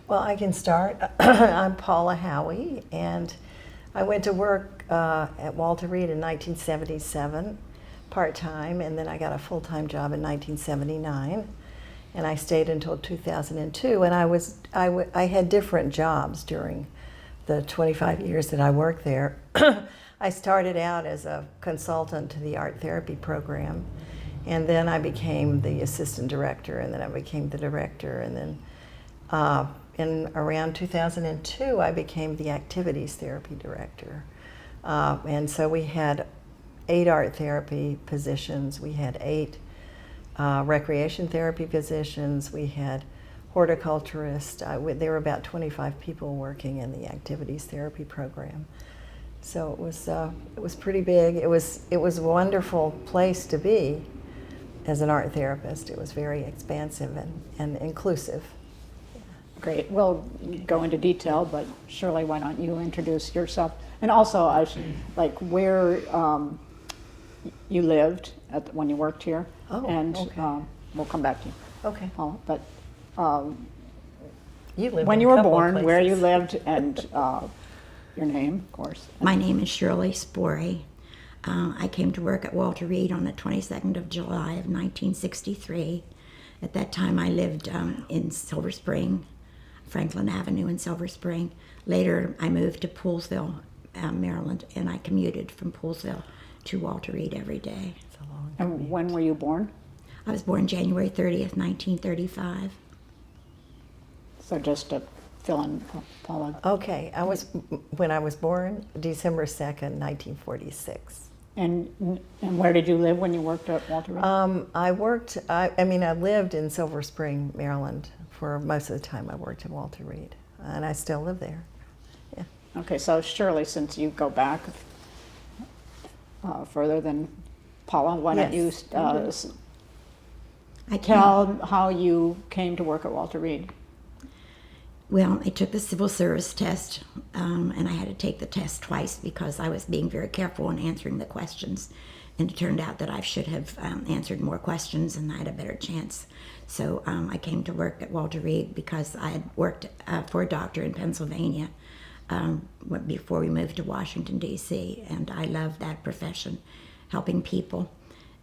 Well, I can start. I'm Paula Howie, and I went to work at Walter Reed in 1977, part-time, and then I got a full-time job in 1979, and I stayed until 2002. And I had different jobs during the 25 years that I worked there. I started out as a consultant to the art therapy program, and then I became the assistant director, and then I became the director, and then in around 2002, I became the activities therapy director. And so we had 8 art therapy positions, we had 8 recreation therapy positions, we had horticulturists. There were about 25 people working in the activities therapy program. So it was pretty big. It was a wonderful place to be as an art therapist. It was very expansive and inclusive. Great. We'll go into detail, but Shirley, why don't you introduce yourself? And also, where you lived when you worked here. Oh, and okay. We'll come back to you. Okay. But You lived when in you a were couple of born, where you places. lived, and your name, of course. My name is Shirley Spory. I came to work at Walter Reed on the 22nd of July of 1963. At that time, I lived in Silver Spring, Franklin Avenue in Silver Spring. Later, I moved to Poolesville, Maryland, and I commuted from Poolesville to Walter Reed every day. It's a long And commute. when were you born? I was born January 30th, 1935. So just to fill in, Paula. Okay, when I was born, December 2nd, 1946. And where did you live when you worked at Walter Reed? I lived in Silver Spring, Maryland for most of the time I worked at Walter Reed, and I still live there. Yeah. Okay, so Shirley, since you go back further than Paula, why don't you Yes. I tell how you came to work at Walter Reed? Well, I took the civil service test, and I had to take the test twice because I was being very careful in answering the questions. And it turned out that I should have answered more questions and I had a better chance. So I came to work at Walter Reed because I had worked for a doctor in Pennsylvania before we moved to Washington, D.C., and I loved that profession, helping people.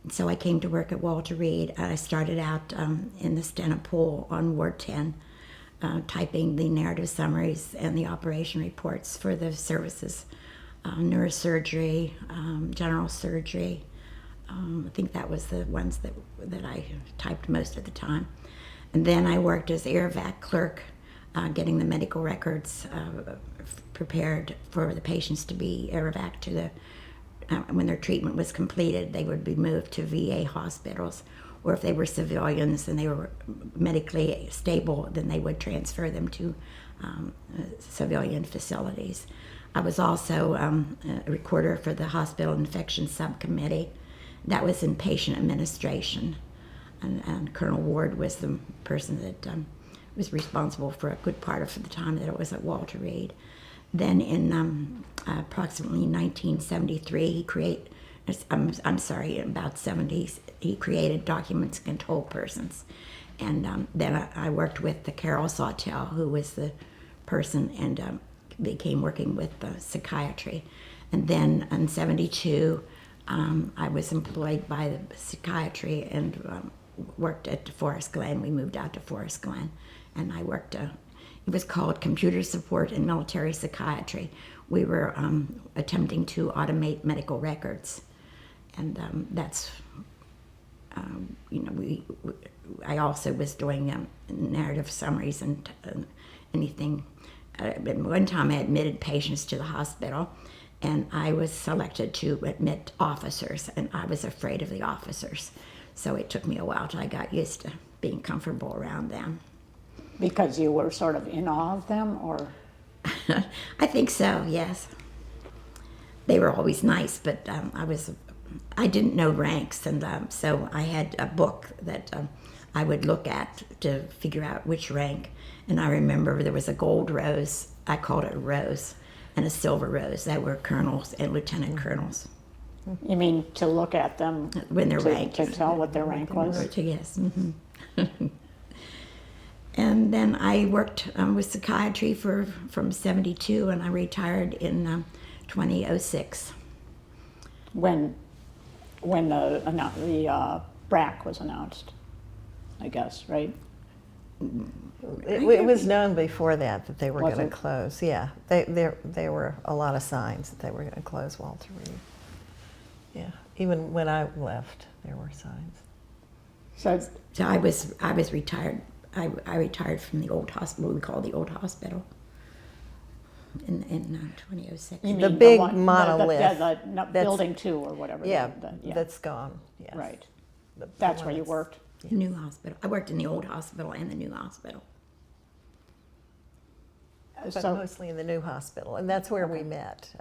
And so I came to work at Walter Reed. I started out in the steno pool on Ward 10, typing the narrative summaries and the operation reports for the services, neurosurgery, general surgery. I think that was the ones that I typed most of the time. And then I worked as air vac clerk, getting the medical records prepared for the patients to be air vac to the, when their treatment was completed, they would be moved to VA hospitals, or if they were civilians and they were medically stable, then they would transfer them to civilian facilities. I was also a recorder for the hospital infection subcommittee. That was in patient administration. And Colonel Ward was the person that was responsible for a good part of the time that I was at Walter Reed. Then in approximately 1973, about 70s, he created documents and control persons. And then I worked with the Carol Sawtell, who was the person, and became working with psychiatry. And then in 72, I was employed by the psychiatry and worked at Forest Glen. We moved out to Forest Glen, and I worked, it was called Computer Support in Military Psychiatry. We were attempting to automate medical records, and that's, I also was doing narrative summaries and anything. One time I admitted patients to the hospital, and I was selected to admit officers, and I was afraid of the officers. So it took me a while till I got used to being comfortable around them. Because you were sort of in awe of them, or? I think so, yes. They were always nice, but I didn't know ranks, and so I had a book that I would look at to figure out which rank. And I remember there was a gold rose, I called it a rose, and a silver rose. That were colonels and lieutenant colonels. You mean to look at them When they're ranked. to tell what their rank was? Yes. Mm-hmm. And then I worked with psychiatry from 72, and I retired in 2006. When the BRAC was announced, I guess, right? It was known before that they were Was going to it? close. Yeah, there were a lot of signs that they were going to close Walter Reed. Yeah, even when I left, there were signs. So I was retired. I retired from the old hospital, what we call the old hospital, in 2006. You mean The big one- monolith. the building 2 or whatever. Yeah, yeah. that's gone. Yes. Right. The That's one where you that's- worked. The new hospital. I worked in the old hospital and the new hospital. But So, mostly in the new hospital, and that's where we met.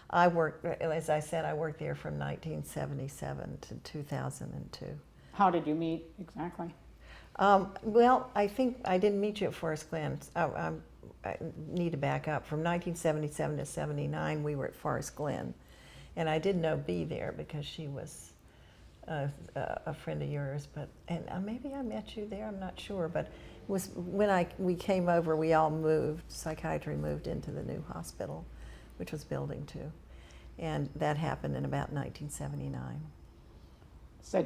I worked, as I said, I worked there from 1977 to 2002. how did you meet exactly? Well, I think I didn't meet you at Forest Glen. I need to back up. From 1977 to 79, we were at Forest Glen, and I did know Bee there because she was a friend of yours. And maybe I met you there. I'm not sure, but it was when we came over. We all moved. Psychiatry moved into the new hospital, which was Building 2, and that happened in about 1979. So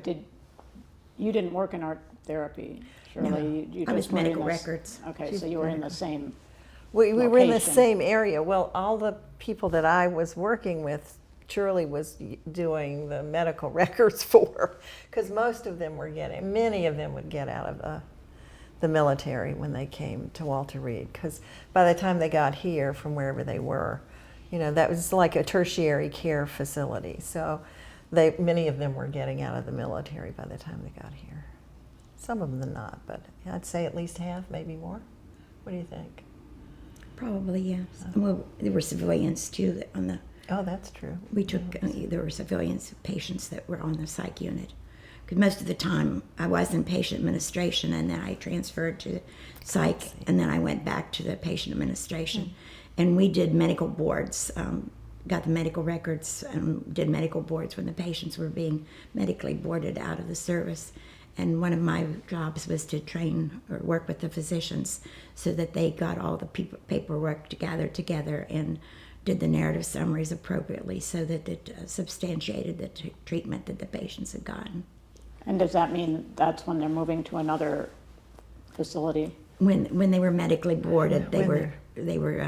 you didn't work in art therapy, Shirley? No, You I was just were in medical this- records. Okay, She's so you were in the medical. same, We were in the location. same area. Well, all the people that I was working with, Shirley was doing the medical records for, because many of them would get out of the military when they came to Walter Reed, because by the time they got here from wherever they were, that was like a tertiary care facility. So many of them were getting out of the military by the time they got here. Some of them not, but I'd say at least half, maybe more. What do you think? Probably, yes. Well, there were civilians too on the. Oh, that's true. We took, there were civilians, patients that were on the psych unit. Because most of the time I was in patient administration, and then I transferred to psych, and then I went back to the patient administration. And we did medical boards, got the medical records, and did medical boards when the patients were being medically boarded out of the service. And one of my jobs was to train or work with the physicians so that they got all the paperwork together and did the narrative summaries appropriately so that it substantiated the treatment that the patients had gotten. and does that mean that's when they're moving to another facility? When they were medically boarded, they When were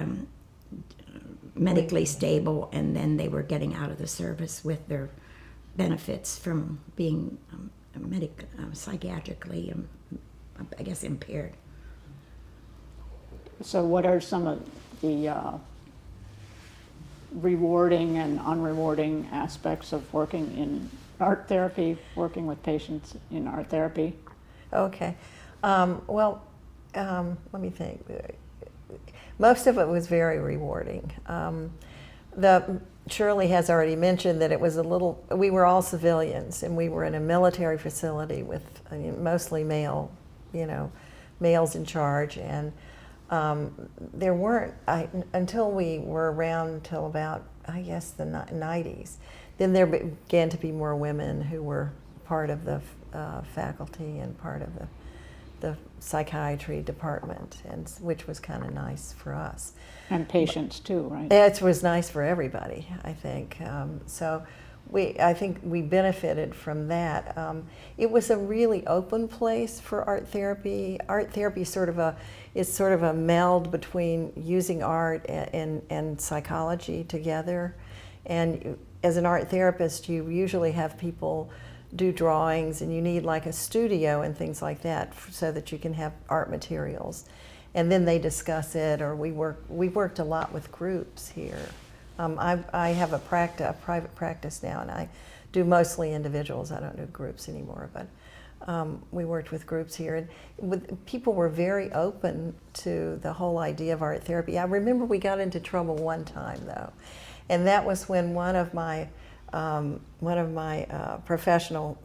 medically stable, and then they were getting out of the service with their benefits from being psychiatrically, I guess, impaired. So what are some of the rewarding and unrewarding aspects of working in art therapy, working with patients in art therapy? Okay. Let me think. Most of it was very rewarding. Shirley has already mentioned that it was we were all civilians, and we were in a military facility with mostly males in charge, and there weren't, until we were around till about, I guess, the 90s, then there began to be more women who were part of the faculty and part of the psychiatry department, and which was kind of nice for us. And patients too, right? It was nice for everybody, I think. I think we benefited from that. It was a really open place for art therapy. Art therapy is sort of a meld between using art and psychology together. And as an art therapist, you usually have people do drawings, and you need like a studio and things like that so that you can have art materials. And then they discuss it, or we worked a lot with groups here. I have a private practice now, and I do mostly individuals. I don't do groups anymore, but we worked with groups here. And people were very open to the whole idea of art therapy. I remember we got into trouble one time, though, and that was when one of my professional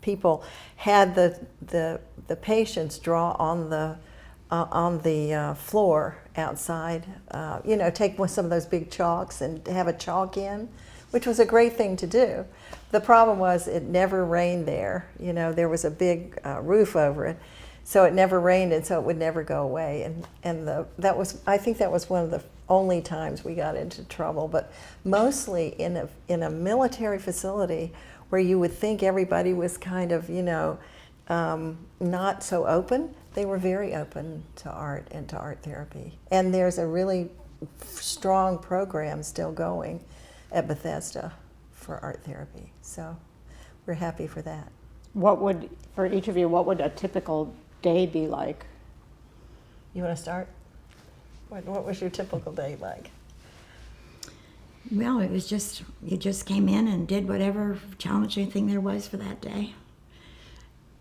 people had the patients draw on the floor outside, take some of those big chalks and have a chalk in, which was a great thing to do. The problem was it never rained there. There was a big roof over it. so it never rained, and so it would never go away. And I think that was one of the only times we got into trouble. But mostly in a military facility where you would think everybody was kind of, not so open, they were very open to art and to art therapy. And there's a really strong program still going at Bethesda for art therapy. So we're happy for that. For each of you, what would a typical day be like? You want to start? What was your typical day like? Well, it was just, you just came in and did whatever challenging thing there was for that day.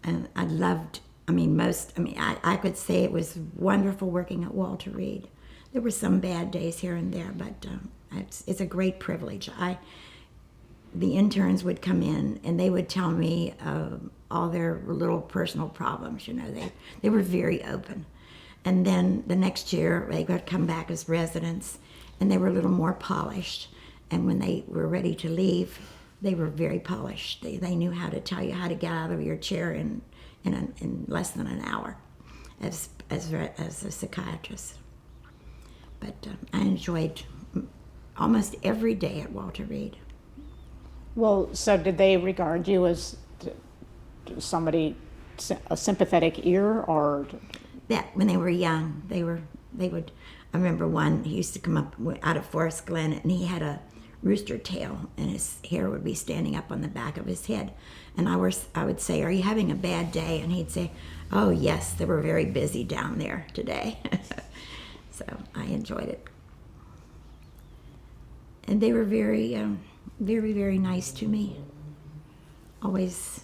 And I loved, I could say it was wonderful working at Walter Reed. There were some bad days here and there, but it's a great privilege. The interns would come in and they would tell me all their little personal problems. They were very open. And then the next year they would come back as residents, and they were a little more polished. And when they were ready to leave, they were very polished. They knew how to tell you how to get out of your chair in less than an hour, as a psychiatrist. But I enjoyed almost every day at Walter Reed. Well, so did they regard you as somebody, a sympathetic ear, or? That when they were young, they would. I remember one. He used to come up out of Forest Glen, and he had a rooster tail, and his hair would be standing up on the back of his head. And I would say, "Are you having a bad day?" And he'd say, "Oh yes, they were very busy down there today." So I enjoyed it, and they were very, very, very nice to me. Always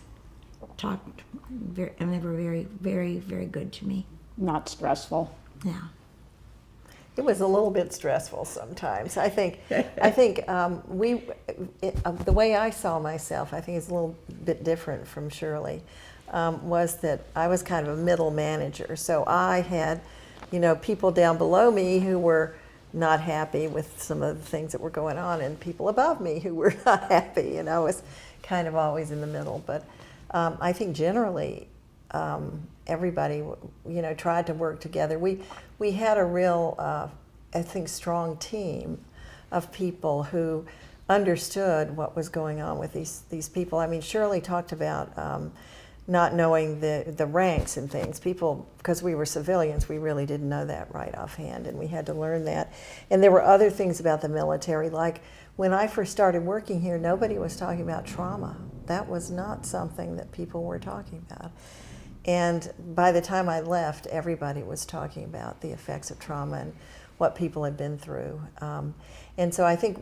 talked, and they were very, very, very good to me. Not stressful. Yeah. It was a little bit stressful sometimes. I think the way I saw myself, I think is a little bit different from Shirley, was that I was kind of a middle manager. So I had, people down below me who were not happy with some of the things that were going on, and people above me who were not happy. I was kind of always in the middle. But I think generally, everybody, tried to work together. We had a real, I think, strong team of people who understood what was going on with these people. I mean, Shirley talked about not knowing the ranks and things. People, because we were civilians, we really didn't know that right offhand, and we had to learn that. And there were other things about the military, like when I first started working here, nobody was talking about trauma. That was not something that people were talking about. And by the time I left, everybody was talking about the effects of trauma and what people had been through. And so I think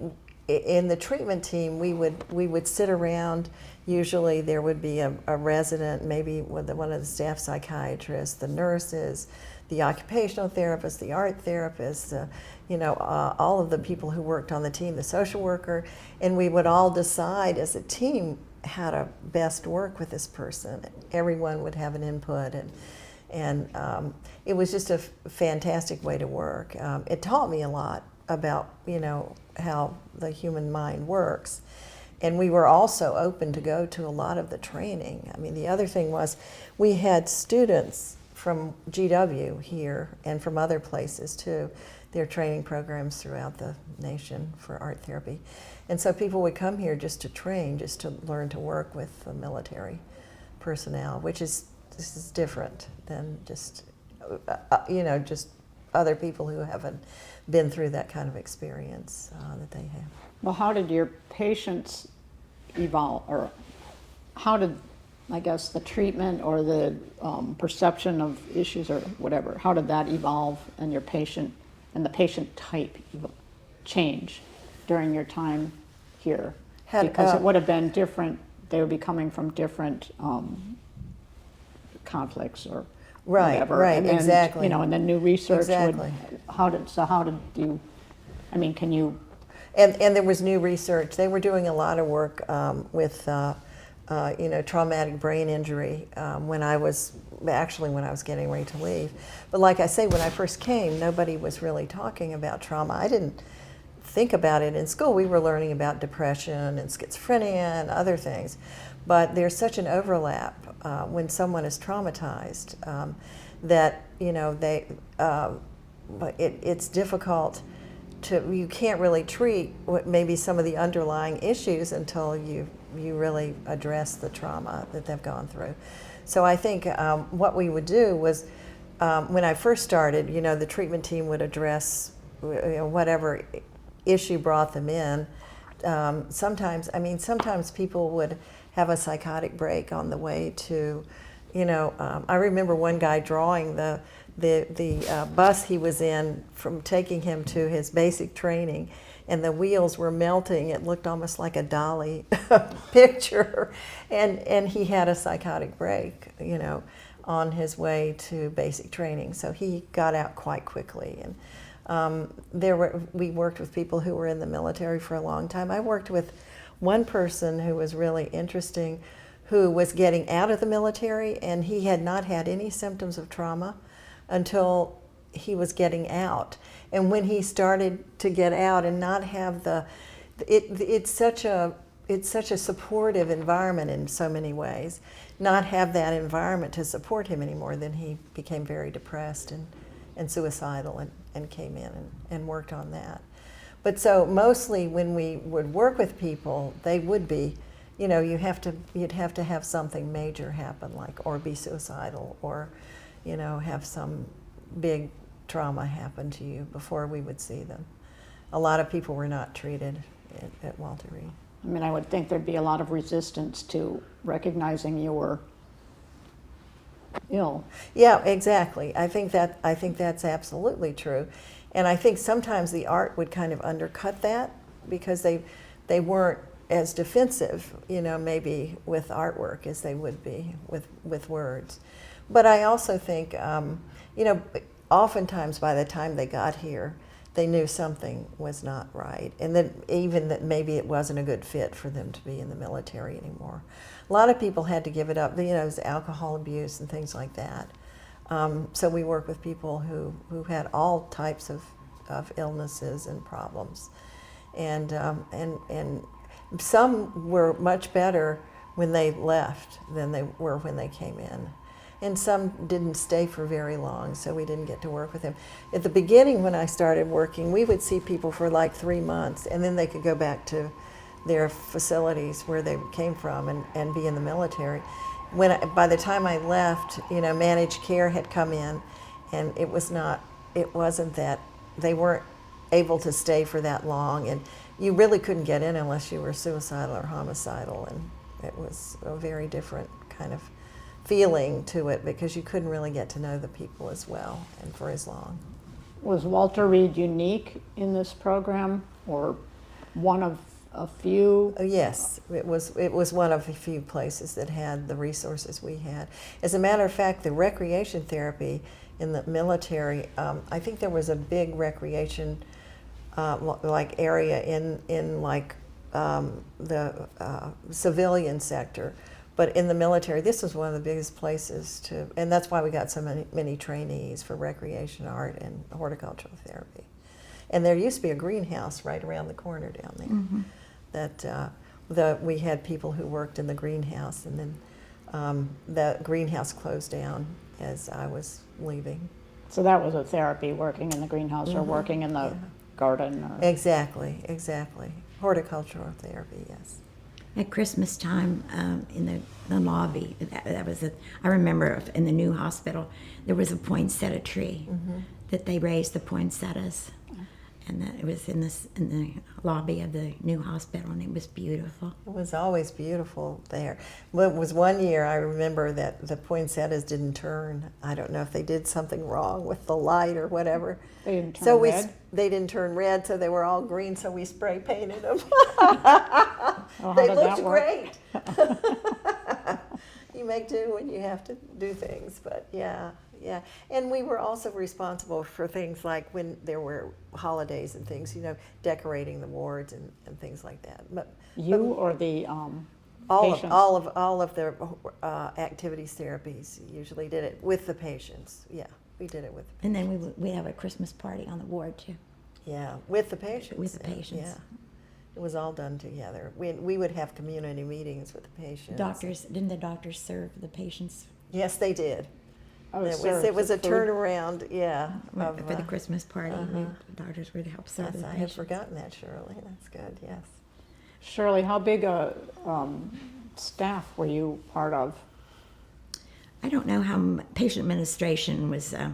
in the treatment team, we would sit around. Usually there would be a resident, maybe one of the staff psychiatrists, the nurses, the occupational therapists, the art therapists, all of the people who worked on the team, the social worker, and we would all decide as a team how to best work with this person. Everyone would have an input, and it was just a fantastic way to work. It taught me a lot about how the human mind works, and we were also open to go to a lot of the training. I mean, the other thing was we had students from GW here and from other places too. There are training programs throughout the nation for art therapy. And so people would come here just to train, just to learn to work with the military personnel, this is different than just, just other people who haven't been through that kind of experience that they have. Well, how did your patients evolve, or how did, I guess, the treatment or the perception of issues or whatever, how did that evolve and your patient and the patient type change during your time here? Because it would have been different, they would be coming from different conflicts or whatever. Right, and then, exactly. And then new research Exactly. how did you, can you? And there was new research. They were doing a lot of work with traumatic brain injury when I was getting ready to leave. But like I say, when I first came, nobody was really talking about trauma. I didn't think about it in school. We were learning about depression and schizophrenia and other things. But there's such an overlap when someone is traumatized, that but it's difficult you can't really treat what maybe some of the underlying issues until you really address the trauma that they've gone through. So I think what we would do was, when I first started, the treatment team would address whatever issue brought them in. Sometimes people would have a psychotic break on the way to, I remember one guy drawing the bus he was in from taking him to his basic training, and the wheels were melting. It looked almost like a Dali picture, and he had a psychotic break, on his way to basic training. So he got out quite quickly, and we worked with people who were in the military for a long time. I worked with one person who was really interesting, who was getting out of the military, and he had not had any symptoms of trauma until he was getting out. And when he started to get out and not have it's such a supportive environment in so many ways, not have that environment to support him anymore, then he became very depressed and suicidal, and came in and worked on that. But so mostly when we would work with people, they would be, you'd have to have something major happen, or be suicidal, or have some big trauma happen to you before we would see them. A lot of people were not treated at Walter Reed. I mean, I would think there'd be a lot of resistance to recognizing you were ill. Yeah, exactly. I think that's absolutely true. And I think sometimes the art would kind of undercut that, because they weren't as defensive, maybe with artwork as they would be with words. But I also think, oftentimes by the time they got here, they knew something was not right, and that maybe it wasn't a good fit for them to be in the military anymore. A lot of people had to give it up. It was alcohol abuse and things like that. So we work with people who had all types of illnesses and problems, and some were much better when they left than they were when they came in. And some didn't stay for very long, so we didn't get to work with them. At the beginning, when I started working, we would see people for like 3 months, and then they could go back to their facilities where they came from and be in the military. By the time I left, managed care had come in, and it wasn't that they weren't able to stay for that long, and you really couldn't get in unless you were suicidal or homicidal, and it was a very different kind of feeling to it, because you couldn't really get to know the people as well and for as long. Was Walter Reed unique in this program, or one of a few? Yes, it was one of a few places that had the resources we had. As a matter of fact, the recreation therapy in the military, I think there was a big recreation area in the civilian sector. But in the military, this was one of the biggest places and that's why we got so many trainees for recreation art and horticultural therapy. And there used to be a greenhouse right around the corner down there. Mm-hmm. We had people who worked in the greenhouse, and then the greenhouse closed down as I was leaving. So that was a therapy, working in the greenhouse, or working in the garden? Or... Exactly. Horticultural therapy, yes. At Christmas time, in the lobby, I remember in the new hospital, there was a poinsettia tree that they raised, the poinsettias, and it was in the lobby of the new hospital, and it was beautiful. It was always beautiful there. Well, it was one year I remember that the poinsettias didn't turn. I don't know if they did something wrong with the light or whatever. They didn't turn red? They didn't turn red, so they were all green, so we spray painted them. Well, they looked great. You make do when you have to do things, but yeah. And we were also responsible for things like when there were holidays and things, decorating the wards and things like that. Or the patients? All of the activities therapies usually did it with the patients. Yeah, we did it with the patients. And then we have a Christmas party on the ward too. Yeah, with the patients. With the patients. Yeah. It was all done together. We would have community meetings with the patients. Didn't the doctors serve the patients Yes, they did. Oh, It was a food. turnaround, yeah. for the Christmas party? The doctors were to help serve the I had patients. forgotten that, Shirley. That's good, yes. Shirley, how big a staff were you part of? I don't know how patient administration was a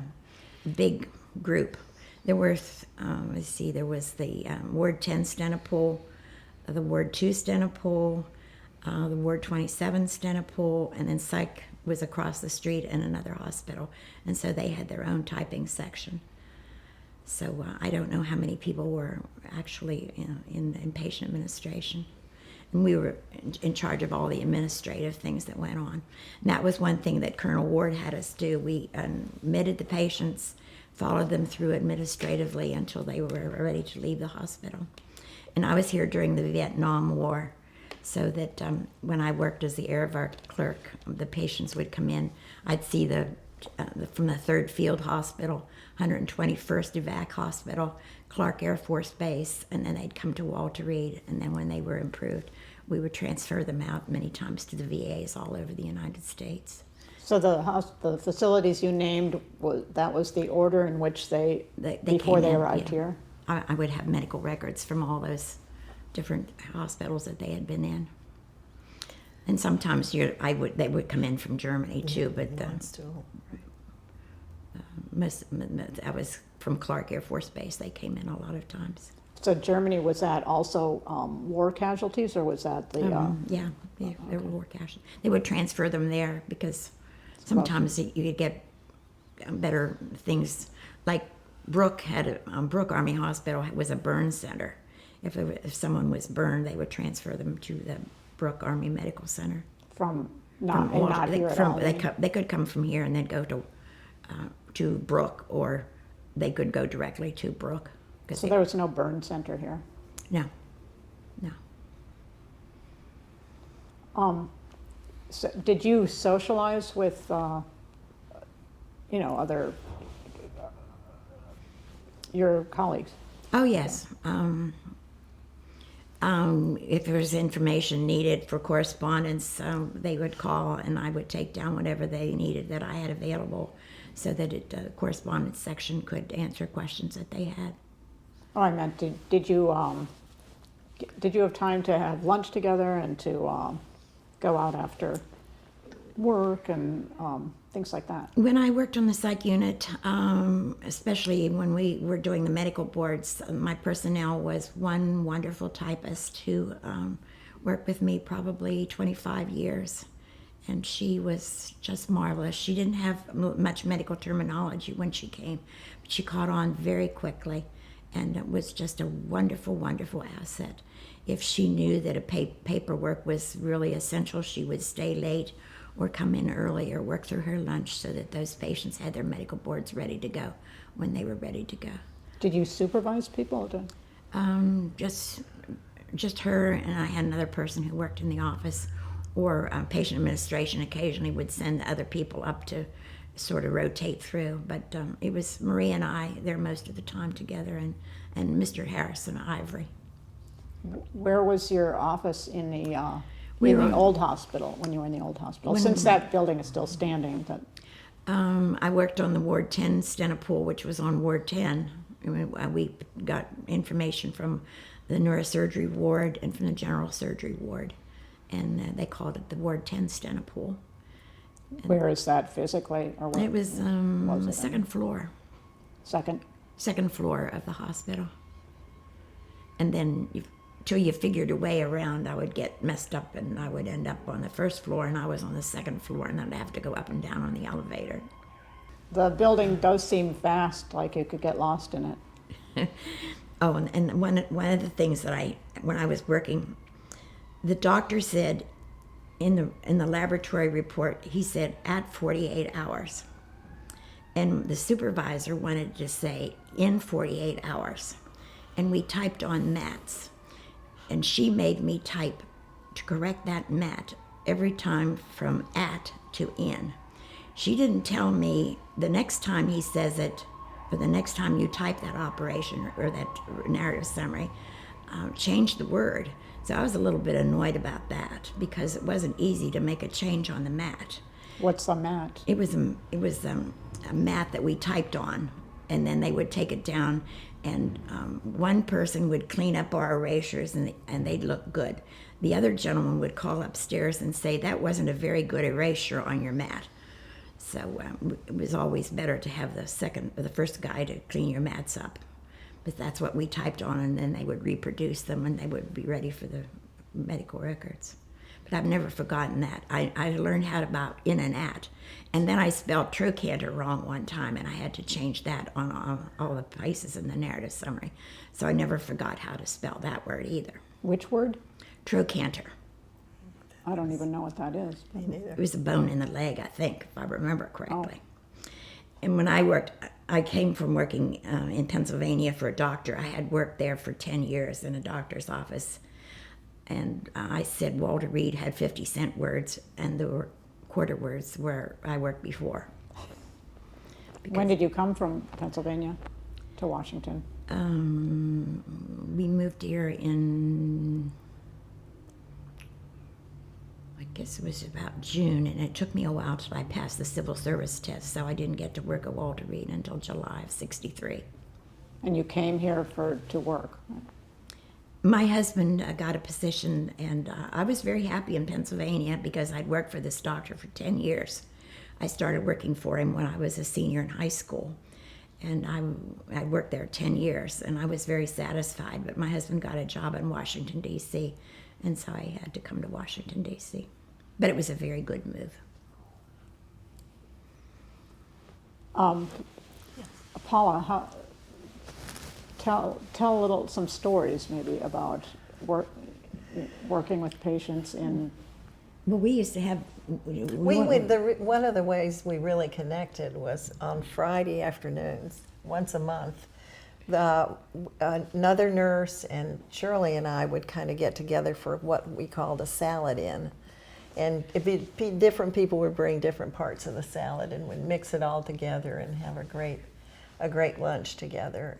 big group. There were, let's see, there was the Ward 10 Stenopool, the Ward 2 Stenopool, the Ward 27 Stenopool, and then Psych was across the street in another hospital. And so they had their own typing section. So I don't know how many people were actually in patient administration. And we were in charge of all the administrative things that went on. And that was one thing that Colonel Ward had us do. We admitted the patients, followed them through administratively until they were ready to leave the hospital. And I was here during the Vietnam War, so that when I worked as the Airvar clerk, the patients would come in. I'd see from the 3rd Field Hospital, 121st Evac Hospital, Clark Air Force Base, and then they'd come to Walter Reed, and then when they were improved, we would transfer them out many times to the VAs all over the United States. So the facilities you named, that was the order in which they before came they in, arrived yeah. here? I would have medical records from all those different hospitals that they had been in. And sometimes they would come in from Germany too, but that was from Clark Air Force Base. They came in a lot of times. So Germany, was that also war casualties, or was that the? Yeah, they were war casualties. They would transfer them there because sometimes you could get better things. Like Brooke Brooke Army Hospital was a burn center. If someone was burned, they would transfer them to the Brooke Army Medical Center. Not here at all. They could come from here and then go to Brooke, or they could go directly to Brooke. So there was no burn center here? No. So did you socialize with, your colleagues? Oh, yes. If there was information needed for correspondence, they would call and I would take down whatever they needed that I had available so that the correspondence section could answer questions that they had. Oh, I meant, did you have time to have lunch together and to go out after work and things like that? When I worked on the psych unit, especially when we were doing the medical boards, my personnel was one wonderful typist who worked with me probably 25 years. And she was just marvelous. She didn't have much medical terminology when she came, but she caught on very quickly. And it was just a wonderful, wonderful asset. If she knew that a paperwork was really essential, she would stay late or come in early or work through her lunch so that those patients had their medical boards ready to go when they were ready to go. Did you supervise people? Just her, and I had another person who worked in the office, or patient administration occasionally would send other people up to sort of rotate through. But it was Marie and I there most of the time together, and Mr. Harrison Ivory. Where was your office in the old hospital, when you were in the old hospital? Since that building is still standing. I worked on the Ward 10 Stenopool, which was on Ward 10. We got information from the neurosurgery ward and from the general surgery ward, and they called it the Ward 10 Stenopool. Where is that physically? Or it was the second floor. Second floor of the hospital. And then till you figured a way around, I would get messed up and I would end up on the first floor and I was on the second floor, and then I'd have to go up and down on the elevator. The building does seem vast, like you could get lost in it. Oh, and one of the things that when I was working, the doctor said in the laboratory report, he said at 48 hours. And the supervisor wanted to say in 48 hours. And we typed on mats. And she made me type to correct that mat every time from at to in. She didn't tell me the next time he says it, or the next time you type that operation or that narrative summary, change the word. So I was a little bit annoyed about that because it wasn't easy to make a change on the mat. What's the mat? It was a mat that we typed on, and then they would take it down, and one person would clean up our erasures, and they'd look good. The other gentleman would call upstairs and say, that wasn't a very good erasure on your mat. So it was always better to have the first guy to clean your mats up. But that's what we typed on, and then they would reproduce them, and they would be ready for the medical records. But I've never forgotten that. I learned how about in and at. And then I spelled trochanter wrong one time, and I had to change that on all the places in the narrative summary. So I never forgot how to spell that word either. Which word? Trochanter. I don't even know what that is. Me neither. It was a bone in the leg, I think, if I remember correctly. And when I came from working in Pennsylvania for a doctor. I had worked there for 10 years in a doctor's office. And I said Walter Reed had 50-cent words, and there were quarter words where I worked before. When did you come from Pennsylvania to Washington? We moved here in, I guess it was about June, and it took me a while till I passed the civil service test, so I didn't get to work at Walter Reed until July of '63. And you came here to work? My husband got a position, and I was very happy in Pennsylvania because I'd worked for this doctor for 10 years. I started working for him when I was a senior in high school, and I worked there 10 years, and I was very satisfied, but my husband got a job in Washington, D.C., and so I had to come to Washington, D.C. But it was a very good move. Paula, tell some stories maybe about working with patients in. Well, we used to have. One of the ways we really connected was on Friday afternoons, once a month. Another nurse and Shirley and I would kind of get together for what we called a salad in. And different people would bring different parts of the salad and would mix it all together and have a great lunch together.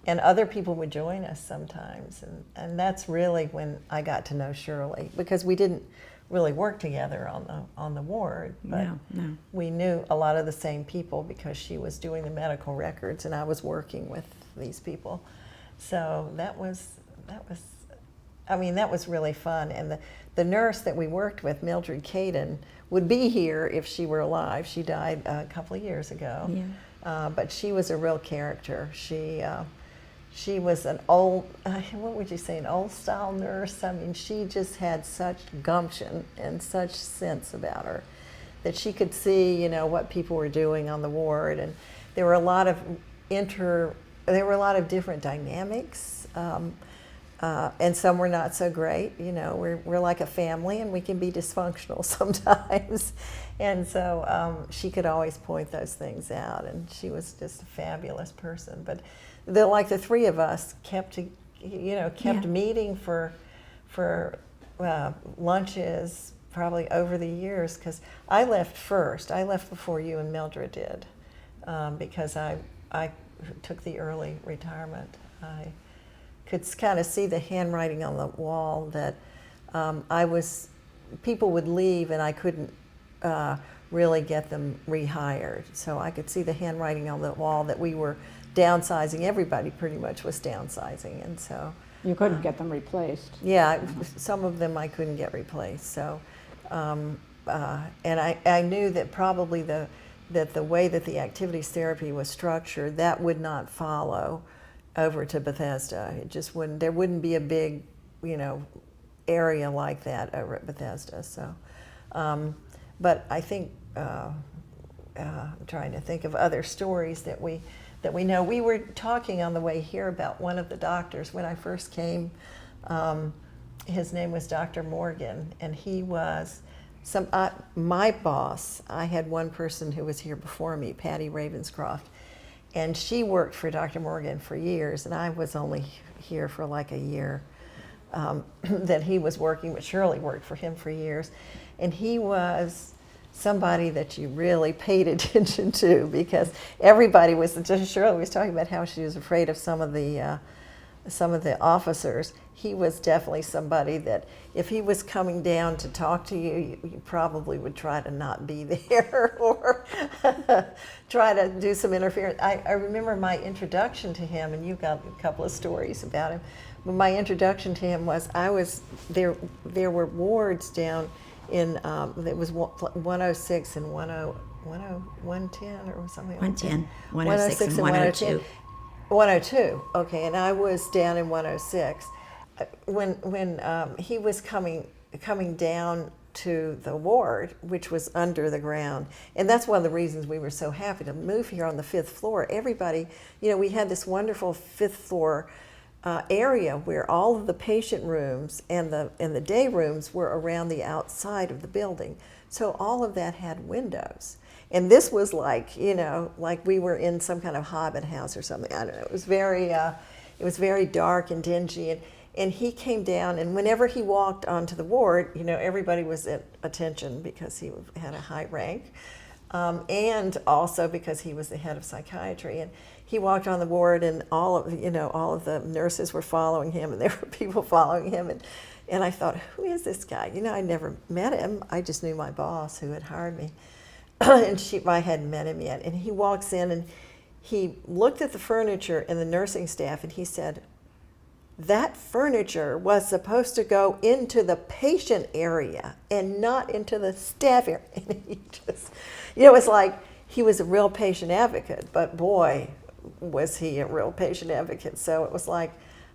And other people would join us sometimes. And that's really when I got to know Shirley, because we didn't really work together on the ward, but No. we knew a lot of the same people because she was doing the medical records and I was working with these people. So that was really fun. And the nurse that we worked with, Mildred Caden, would be here if she were alive. She died a couple of years ago. Yeah. But she was a real character. She was an old, what would you say, an old style nurse? I mean, she just had such gumption and such sense about her that she could see, what people were doing on the ward. And there were a lot of different dynamics. And some were not so great. We're like a family, and we can be dysfunctional sometimes. And so she could always point those things out, and she was just a fabulous person. But the three of us kept meeting for lunches probably over the years, because I left first. I left before you and Mildred did, because I took the early retirement. I could kind of see the handwriting on the wall that people would leave and I couldn't really get them rehired. So I could see the handwriting on the wall that we were downsizing. Everybody pretty much was downsizing, and so You couldn't get them replaced. yeah, some of them I couldn't get replaced. So, and I knew that probably the way that the activities therapy was structured, that would not follow over to Bethesda. It just wouldn't. There wouldn't be a big, area like that over at Bethesda. So, but I think I'm trying to think of other stories that we know. We were talking on the way here about one of the doctors when I first came. His name was Dr. Morgan, and he was my boss. I had one person who was here before me, Patty Ravenscroft, and she worked for Dr. Morgan for years, and I was only here for like a year that he was working, but Shirley worked for him for years. And he was somebody that you really paid attention to, because everybody was, just Shirley was talking about how she was afraid of some of the some of the officers, he was definitely somebody that if he was coming down to talk to you, you probably would try to not be there or try to do some interference. I remember my introduction to him, and you've got a couple of stories about him, but my introduction to him was there were wards down in, it was 106 and 110 or something like that. 110, 106 and 102. 102, okay, and I was down in 106. When he was coming down to the ward, which was under the ground, and that's one of the reasons we were so happy to move here on the 5th floor. Everybody, we had this wonderful 5th floor area where all of the patient rooms and the day rooms were around the outside of the building. So all of that had windows. And this was like, like we were in some kind of hobbit house or something. I don't know. It was very dark and dingy. And he came down, and whenever he walked onto the ward, everybody was at attention because he had a high rank, and also because he was the head of psychiatry. And he walked on the ward, and all of the nurses were following him, and there were people following him. And I thought, who is this guy? I never met him. I just knew my boss who had hired me. And I hadn't met him yet. And he walks in and he looked at the furniture and the nursing staff, and he said, that furniture was supposed to go into the patient area and not into the staff area. And he just, it was like he was a real patient advocate, but boy, was he a real patient advocate. So it was like,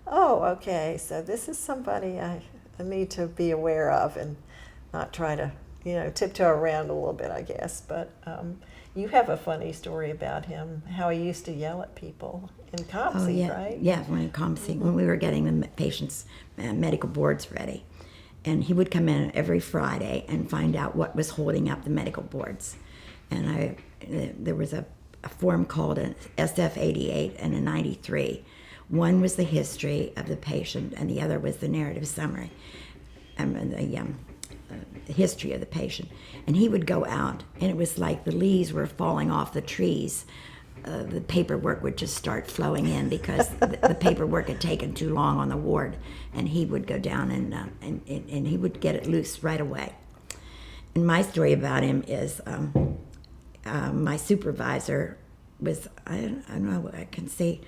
oh, okay, so this is somebody I need to be aware of and not try to tiptoe around a little bit, I guess. But you have a funny story about him, how he used to yell at people in COMC, right? Yeah, when COMC, when we were getting the patients' medical boards ready. And he would come in every Friday and find out what was holding up the medical boards. And there was a form called an SF-88 and a 93. One was the history of the patient, and the other was the narrative summary. The history of the patient. And he would go out, and it was like the leaves were falling off the trees. The paperwork would just start flowing in because the paperwork had taken too long on the ward, and he would go down and he would get it loose right away. And my story about him is my supervisor was, I don't know what I can say,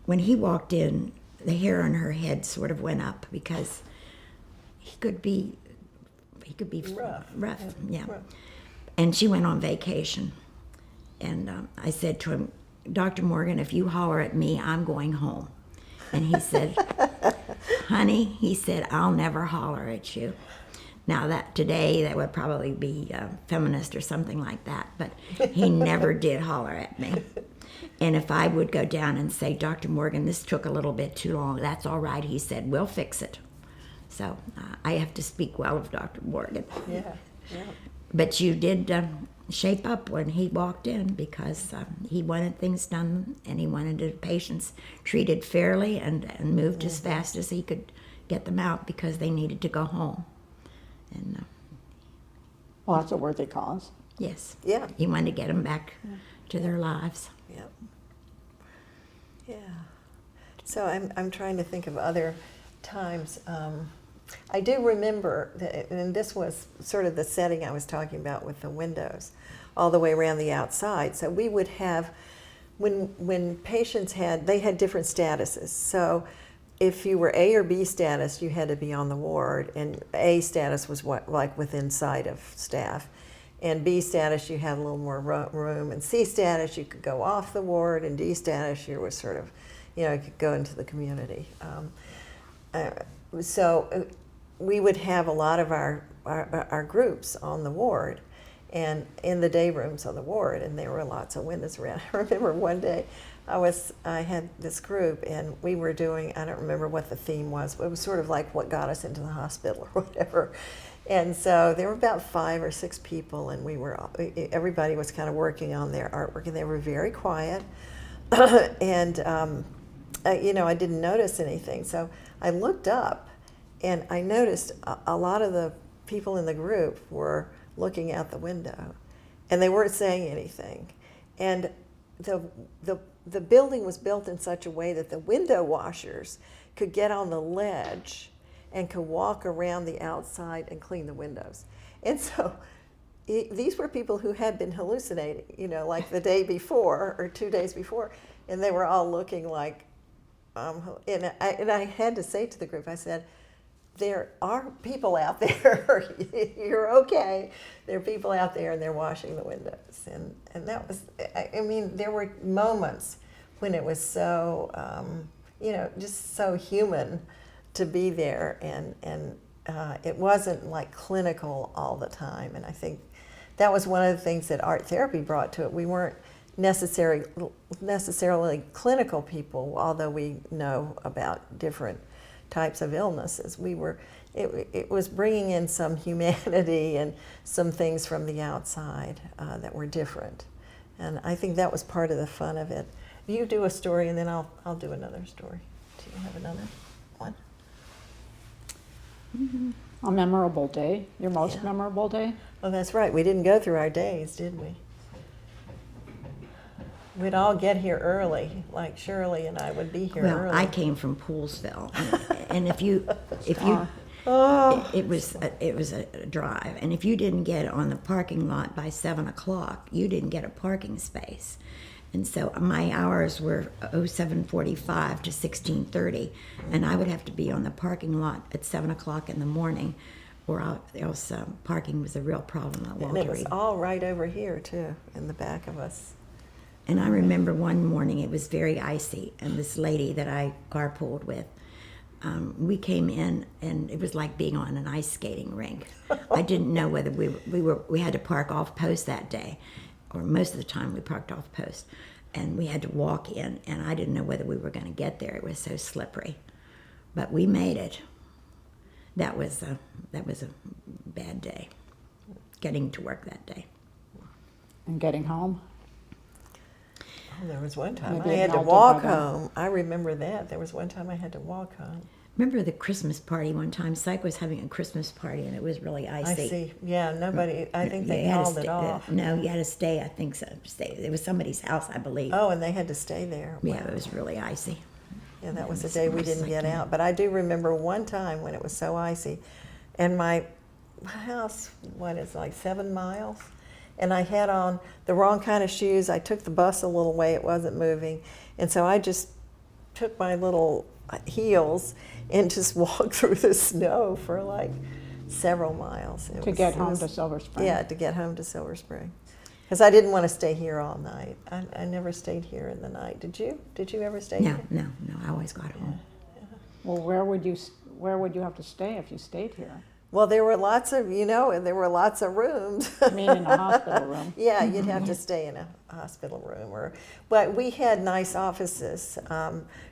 when he walked in, the hair on her head sort of went up because he could be rough. Yeah. Rough. And she went on vacation. And I said to him, Dr. Morgan, if you holler at me, I'm going home. And he said, honey, he said, I'll never holler at you. Now that would probably be feminist or something like that, but he never did holler at me. And if I would go down and say, Dr. Morgan, this took a little bit too long, that's all right. He said, we'll fix it. So I have to speak well of Dr. Morgan. Yeah. But you did shape up when he walked in because he wanted things done and he wanted the patients treated fairly and moved as fast as he could get them out because they needed to go home. And well, that's a worthy cause. Yes. Yeah. He wanted to get them back to their lives. Yep. Yeah. So I'm trying to think of other times. I do remember, and this was sort of the setting I was talking about with the windows all the way around the outside. So we would have, when patients had different statuses. So if you were A or B status, you had to be on the ward, and A status was like within sight of staff. And B status, you had a little more room, and C status, you could go off the ward, and D status, you were sort of, you could go into the community. So we would have a lot of our groups on the ward and in the day rooms on the ward, and there were lots of windows around. I remember one day I had this group, and we were doing, I don't remember what the theme was, but it was sort of like what got us into the hospital or whatever. And so there were about 5 or 6 people, and everybody was kind of working on their artwork, and they were very quiet. And I didn't notice anything, so I looked up, and I noticed a lot of the people in the group were looking out the window, and they weren't saying anything. And the the building was built in such a way that the window washers could get on the ledge and could walk around the outside and clean the windows. And so these were people who had been hallucinating, you know, like the day before or 2 days before, and they were all looking like, and I had to say to the group, I said, there are people out there, you're okay. There are people out there and they're washing the windows. And that was, I mean, there were moments when it was so, you know, just so human to be there, and it wasn't like clinical all the time. And I think that was one of the things that art therapy brought to it. We weren't necessarily clinical people, although we know about different types of illnesses. It was bringing in some humanity and some things from the outside that were different. And I think that was part of the fun of it. You do a story and then I'll do another story. Do you have another one? Mm-hmm. A memorable day, your most memorable day? Oh, that's right. We didn't go through our days, did we? We'd all get here early, like Shirley and I would be here early. Well, I came from Poolsville, and if you, it was a drive, and if you didn't get on the parking lot by 7 o'clock, you didn't get a parking space, and so my hours were 7:45 to 16:30, and I would have to be on the parking lot at 7 o'clock in the morning, or else parking was a real problem at Walter Reed. And it was all right over here too, in the back of us. And I remember one morning it was very icy, and this lady that I carpooled with, we came in, and it was like being on an ice skating rink. I didn't know whether we had to park off post that day, or most of the time we parked off post, and we had to walk in, and I didn't know whether we were going to get there. It was so slippery, but we made it. That was a bad day, getting to work that day. And getting home? Oh, there was one time Maybe I had to walk home. I remember that. There was one time I had to walk home. Remember the Christmas party one time? Psych was having a Christmas party, and it was really icy. I see. Yeah, nobody, I think they called it off. No, you had to stay, I think so. It was somebody's house, I believe. Oh, and they had to stay there. Yeah, it was really icy. Yeah, that was the day we didn't get out. But I do remember one time when it was so icy, and my house, like 7 miles? And I had on the wrong kind of shoes. I took the bus a little way, it wasn't moving. And so I just took my little heels and just walked through the snow for like several miles. To get home to Silver Spring. Yeah, to get home to Silver Spring. Because I didn't want to stay here all night. I never stayed here in the night. Did you? Did you ever stay here? No, I always got home. Well, where would you have to stay if you stayed here? Well, there were lots of, there were lots of rooms. I mean, in a hospital room. Yeah, you'd have to stay in a hospital room. But we had nice offices.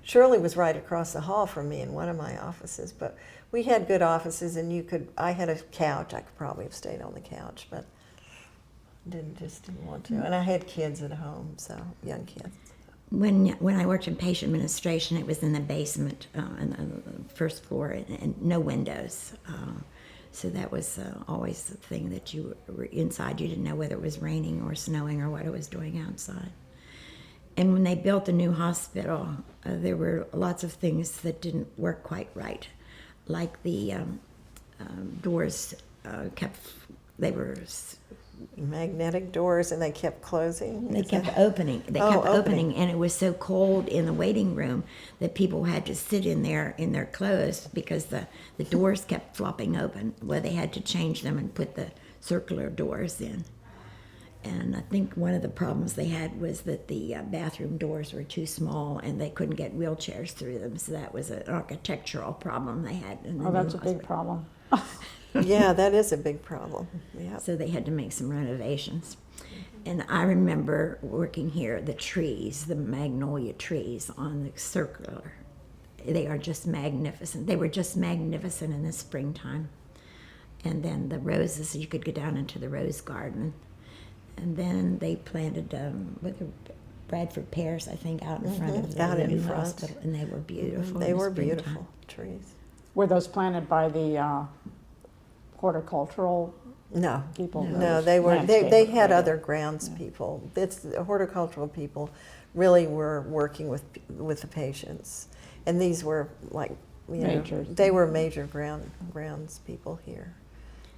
Shirley was right across the hall from me in one of my offices, but we had good offices, and I had a couch. I could probably have stayed on the couch, but didn't want to. And I had kids at home, so young kids. When I worked in patient administration, it was in the basement, on the first floor, and no windows. So that was always the thing that you were inside. You didn't know whether it was raining or snowing or what it was doing outside. And when they built the new hospital, there were lots of things that didn't work quite right. Like the doors they were magnetic doors, and they kept closing. They kept opening. They kept opening, and it was so cold in the waiting room that people had to sit in there in their clothes because the doors kept flopping open. Well, they had to change them and put the circular doors in. And I think one of the problems they had was that the bathroom doors were too small, and they couldn't get wheelchairs through them. So that was an architectural problem they had. That's a big problem. Yeah, that is a big problem. Yeah. So they had to make some renovations. And I remember working here, the trees, the magnolia trees on the circular. They are just magnificent. They were just magnificent in the springtime. And then the roses, you could go down into the rose garden. And then they planted Bradford pears, I think, out in front of the new hospital. And they were beautiful. They were beautiful trees. Were those planted by the horticultural people? No, they were. They had other grounds people. The horticultural people really were working with the patients. And these were like, Major. they were major grounds people here.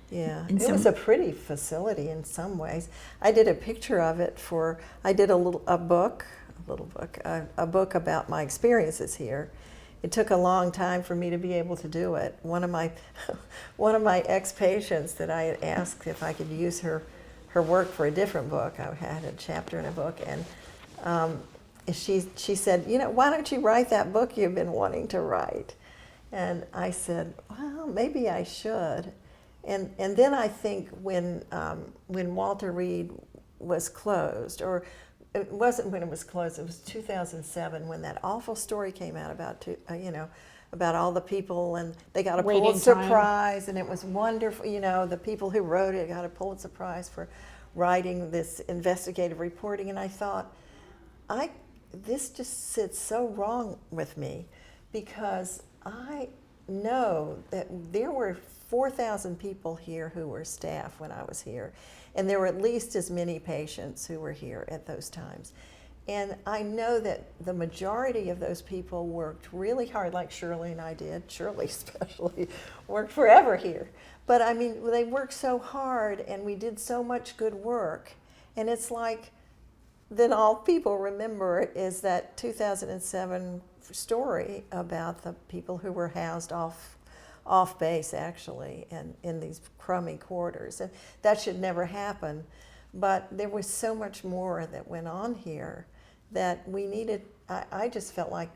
Yeah, And it was a pretty facility in some ways. I did a picture of it I did a book about my experiences here. It took a long time for me to be able to do it. One of my ex-patients that I had asked if I could use her work for a different book. I had a chapter in a book, and she said, why don't you write that book you've been wanting to write? And I said, well, maybe I should. And then I think when Walter Reed was closed, or it wasn't when it was closed, it was 2007 when that awful story came out about all the people, and they got a Waiting Pulitzer time. Prize, and it was wonderful. The people who wrote it got a Pulitzer Prize for writing this investigative reporting, and I thought, this just sits so wrong with me, because I know that there were 4,000 people here who were staff when I was here, and there were at least as many patients who were here at those times. And I know that the majority of those people worked really hard, like Shirley and I did. Shirley especially worked forever here. But I mean, they worked so hard, and we did so much good work. And it's like, then all people remember is that 2007 story about the people who were housed off base, actually, and in these crummy quarters. And that should never happen. But there was so much more that went on here that we needed. I just felt like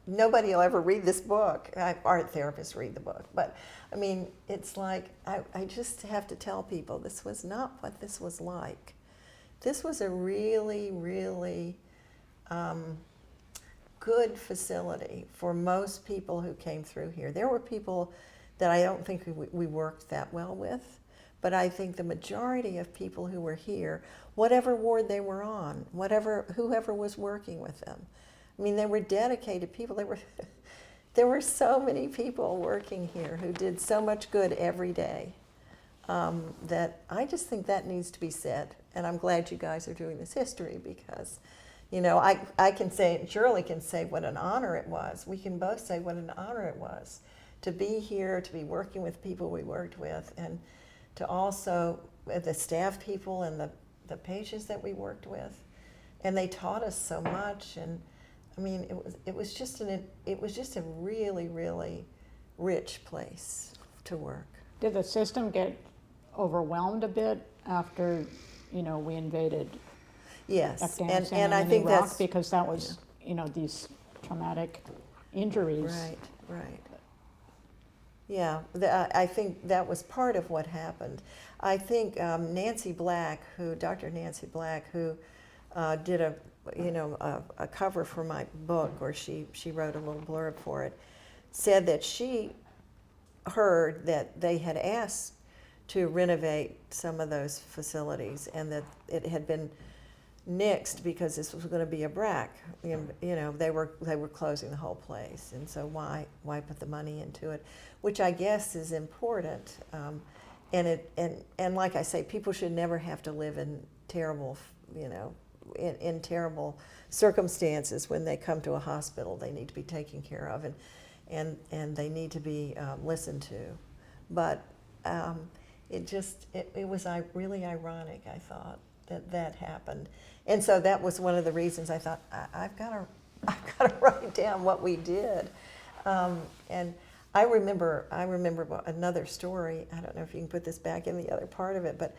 nobody will ever read this book. Art therapists read the book. But I mean, it's like, I just have to tell people this was not what this was like. This was a really, really good facility for most people who came through here. There were people that I don't think we worked that well with, but I think the majority of people who were here, whatever ward they were on, whoever was working with them, I mean, they were dedicated people. There were so many people working here who did so much good every day, that I just think that needs to be said. And I'm glad you guys are doing this history, because I can say, Shirley can say what an honor it was. We can both say what an honor it was to be here, to be working with people we worked with, and to also the staff people and the patients that we worked with. And they taught us so much. And I mean, it was just a really, really rich place to work. Did the system get overwhelmed a bit after, we invaded Yes, Afghanistan and I think Iraq, that's because that was, these traumatic injuries. Right. Yeah, I think that was part of what happened. I think Nancy Black, Dr. Nancy Black, who did a cover for my book, or she wrote a little blurb for it, said that she heard that they had asked to renovate some of those facilities, and that it had been nixed because this was going to be a BRAC. They were closing the whole place, and so why put the money into it, which I guess is important. And like I say, people should never have to live in terrible, in terrible circumstances when they come to a hospital. They need to be taken care of, and they need to be listened to. But it was really ironic, I thought, that happened. And so that was one of the reasons I thought, I've got to write down what we did. And I remember another story. I don't know if you can put this back in the other part of it, but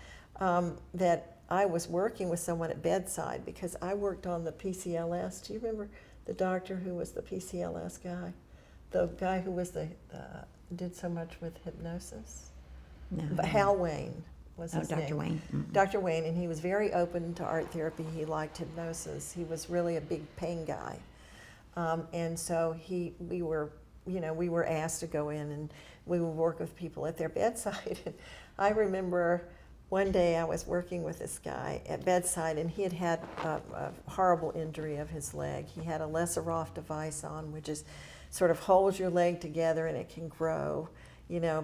that I was working with someone at bedside, because I worked on the PCLS. Do you remember the doctor who was the PCLS guy? The guy who was did so much with hypnosis? No. Hal Wayne was his name. Dr. Wayne. Mm-hmm. Dr. Wayne, and he was very open to art therapy. He liked hypnosis. He was really a big pain guy. And so we were asked to go in, and we would work with people at their bedside. And I remember one day I was working with this guy at bedside, and he had a horrible injury of his leg. He had a Lesseroff device on, which is sort of holds your leg together and it can grow.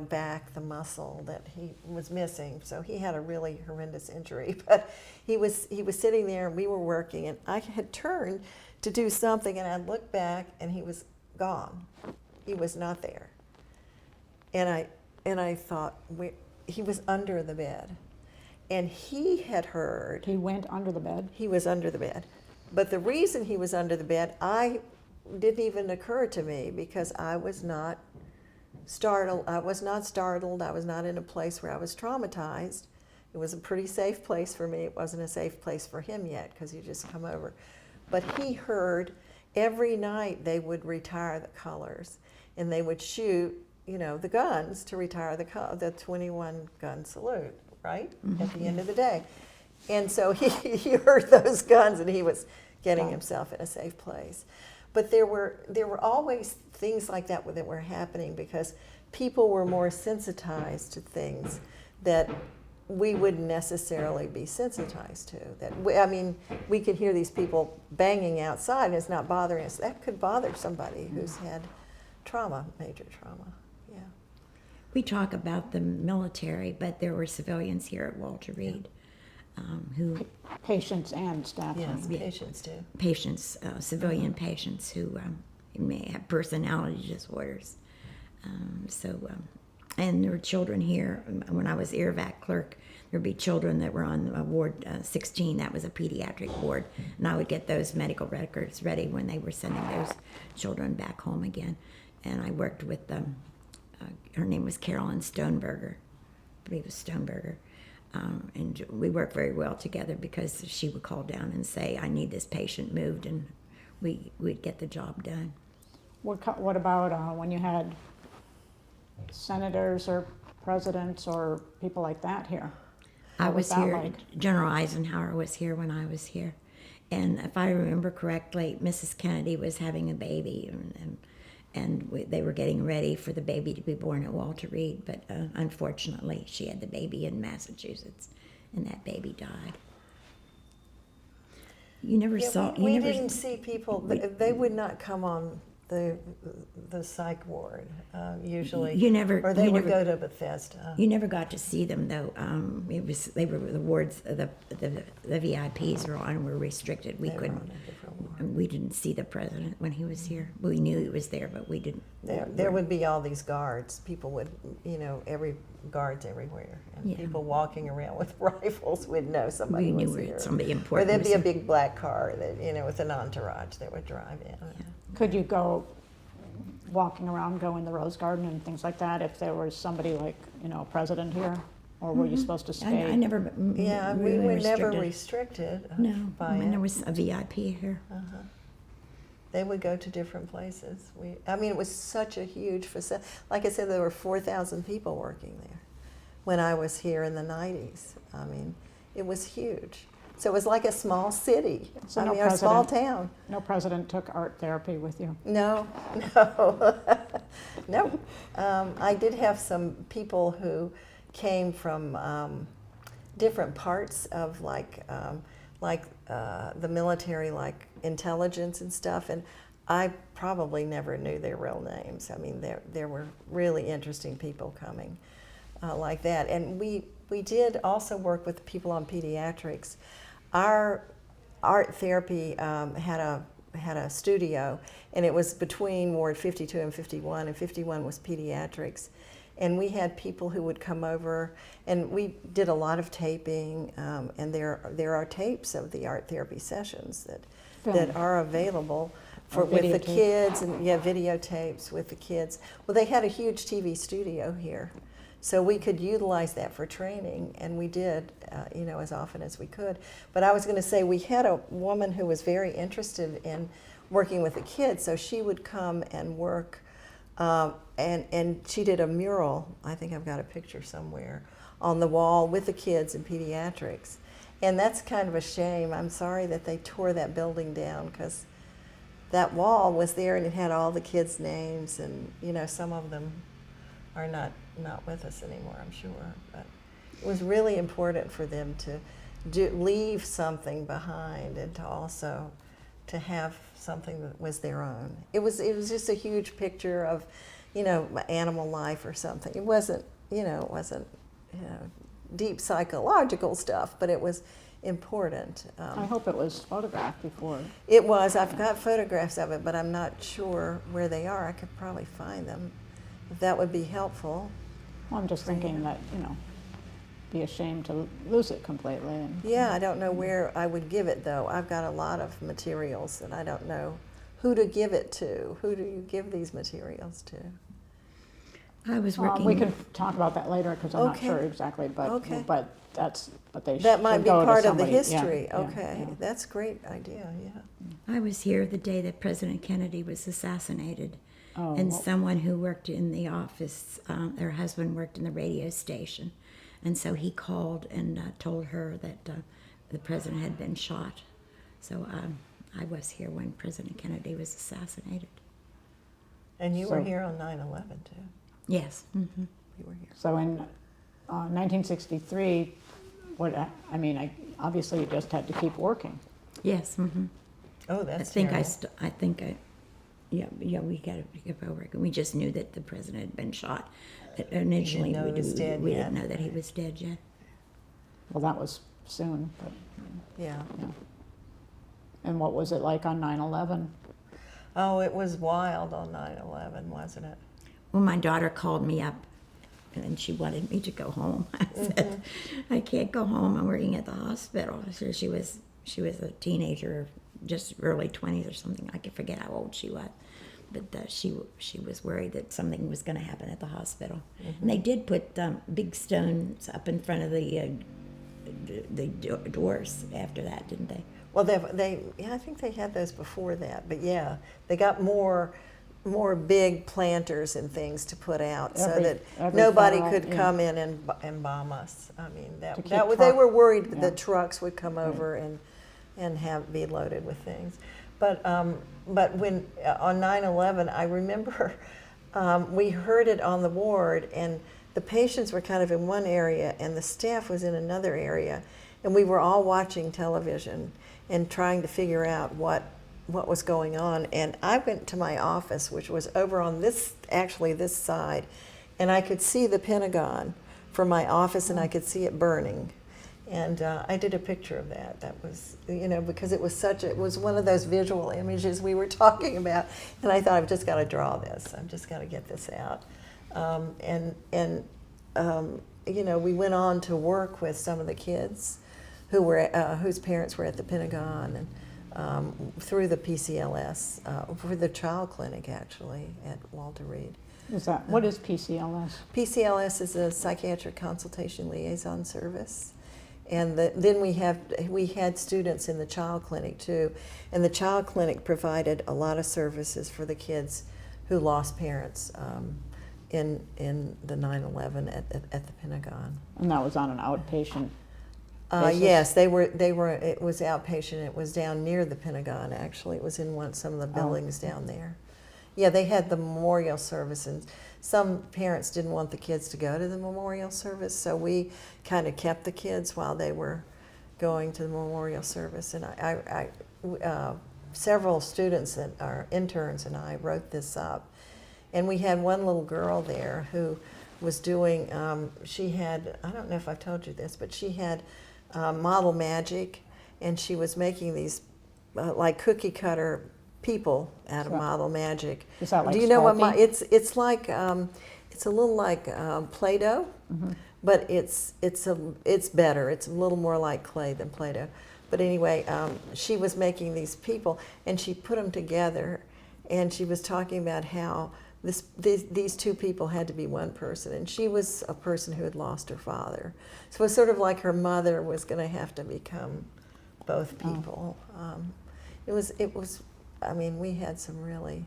back, the muscle that he was missing. So he had a really horrendous injury. But he was sitting there, and we were working, and I had turned to do something, and I looked back, and he was gone. He was not there. And I thought, he was under the bed. And he had heard. He went under the bed? He was under the bed. But the reason he was under the bed, didn't even occur to me, because I was not startled. I was not in a place where I was traumatized. It was a pretty safe place for me. It wasn't a safe place for him yet, because he just come over. But he heard every night they would retire the colors, and they would shoot, the guns to retire the 21 gun salute, right? Mm-hmm. At the end of the day. And so he heard those guns, and he was getting himself in a safe place. But there were always things like that were happening, because people were more sensitized to things that we wouldn't necessarily be sensitized to. We could hear these people banging outside, and it's not bothering us. That could bother somebody who's had trauma, major trauma. Yeah. We talk about the military, but there were civilians here at Walter Reed. Who patients and staff. Yes, patients too. Patients, civilian patients who may have personality disorders. And there were children here. When I was ERVAC clerk, there'd be children that were on Ward 16. That was a pediatric ward, and I would get those medical records ready when they were sending those children back home again. And I worked with them. Her name was Carolyn Stoneberger. I believe it was Stoneberger. And we worked very well together, because she would call down and say, I need this patient moved, and we'd get the job done. What about when you had senators or presidents or people like that here? I was here. Like? General Eisenhower was here when I was here. And if I remember correctly, Mrs. Kennedy was having a baby, and they were getting ready for the baby to be born at Walter Reed, but unfortunately she had the baby in Massachusetts, and that baby died. You never saw. We didn't see people. They would not come on the psych ward usually. Or they would go to Bethesda. You never got to see them though. They were the wards. The VIPs were restricted. We couldn't. We didn't see the president when he was here. We knew he was there, but we didn't. There would be all these guards. People would, guards everywhere, and people walking around with rifles would know somebody was here. Somebody important. Or there'd be a big black car that with an entourage that would drive in. Yeah. Could you go walking around, go in the Rose Garden and things like that if there was somebody like, a president here? Or were you supposed to stay? I never. We were never restricted. No, by there was a VIP here. They would go to different places. It was such a huge facility. Like I said, there were 4,000 people working there when I was here in the 90s. It was huge. So it was like a small city. So a small town. No president took art therapy with you? No. No. I did have some people who came from different parts of the military, like intelligence and stuff, and I probably never knew their real names. There were really interesting people coming like that, and we did also work with people on pediatrics. Our art therapy had a studio, and it was between Ward 52 and 51, and 51 was pediatrics. And we had people who would come over, and we did a lot of taping, and there are tapes of the art therapy sessions that are available with the kids, and videotapes with the kids. Well, they had a huge TV studio here, so we could utilize that for training, and we did, as often as we could. But I was going to say, we had a woman who was very interested in working with the kids, so she would come and work. And she did a mural, I think I've got a picture somewhere, on the wall with the kids in pediatrics. And that's kind of a shame. I'm sorry that they tore that building down, because that wall was there and it had all the kids' names, and some of them are not with us anymore, I'm sure. But it was really important for them to leave something behind, and to also to have something that was their own. It was just a huge picture of, animal life or something. It wasn't, deep psychological stuff, but it was important. I hope it was photographed before. It was. I've got photographs of it, but I'm not sure where they are. I could probably find them, if that would be helpful. Well, I'm just thinking that, be ashamed to lose it completely. And, Yeah, I don't know where I would give it, though. I've got a lot of materials, and I don't know who to give it to. Who do you give these materials to? I was working. we can talk about that later because I'm Okay. not sure exactly, but Okay. they That might should be go to part of the somebody. Yeah, history. yeah, Okay, yeah. that's a great idea, yeah. I was here the day that President Kennedy was assassinated. Oh, And well- someone who worked in the office, her husband worked in the radio station. And so he called and told her that the president had been shot. So I was here when President Kennedy was assassinated. And you were So- here on 9/11, too. Yes. hmm You were here. So in 1963, obviously you just had to keep working. Yes. hmm Oh, that's I terrible. we got to give over. We just knew that the president had been shot. Initially, know he was dead we yet. didn't know that he was dead yet. Well, that was soon, but, Yeah. yeah. And what was it like on 9/11? Oh, it was wild on 9/11, wasn't it? Well, my daughter called me up, and she wanted me to go home. I said, "I can't go home. I'm working at the hospital." So she was a teenager, just early 20s or something. I can forget how old she was, but she was worried that something was going to happen at the hospital. And they did put big stones up in front of the doors after that, didn't they? Well, I think they had those before that, but yeah, they got more big planters and things to put out so Every that nobody federal, could yeah. come in and bomb us. I mean, To keep they were truck- worried yeah. that trucks would come over and be loaded with things. But when on 9/11, I remember we heard it on the ward, and the patients were kind of in one area, and the staff was in another area, and we were all watching television and trying to figure out what was going on. And I went to my office, which was over on this side, and I could see the Pentagon from my office, and I could see it burning. And I did a picture of that. That was, because it was one of those visual images we were talking about. And I thought, I've just got to draw this. I've just got to get this out. We went on to work with some of the kids whose parents were at the Pentagon, and through the PCLS, for the child clinic, actually, at Walter Reed. What is PCLS? PCLS is a psychiatric consultation liaison service. And then we had students in the child clinic too, and the child clinic provided a lot of services for the kids who lost parents in the 9/11 at the Pentagon. And that was on an outpatient basis? Yes, they were. It was outpatient. It was down near the Pentagon. Actually, it was in some of the buildings down there. Yeah, they had the memorial service, and some parents didn't want the kids to go to the memorial service, so we kind of kept the kids while they were going to the memorial service. And several students that are interns and I wrote this up, and we had one little girl there who was doing. She had, I don't know if I've told you this, but she had model magic, and she was making these like cookie cutter people out of model magic. Is that like Do you know what Sculpting? it's like? It's a little like Play-Doh, but it's better. It's a little more like clay than Play-Doh. But anyway, she was making these people, and she put them together, and she was talking about how these two people had to be one person, and she was a person who had lost her father. So it was sort of like her mother was going to have to become both people. It was. I mean, we had some really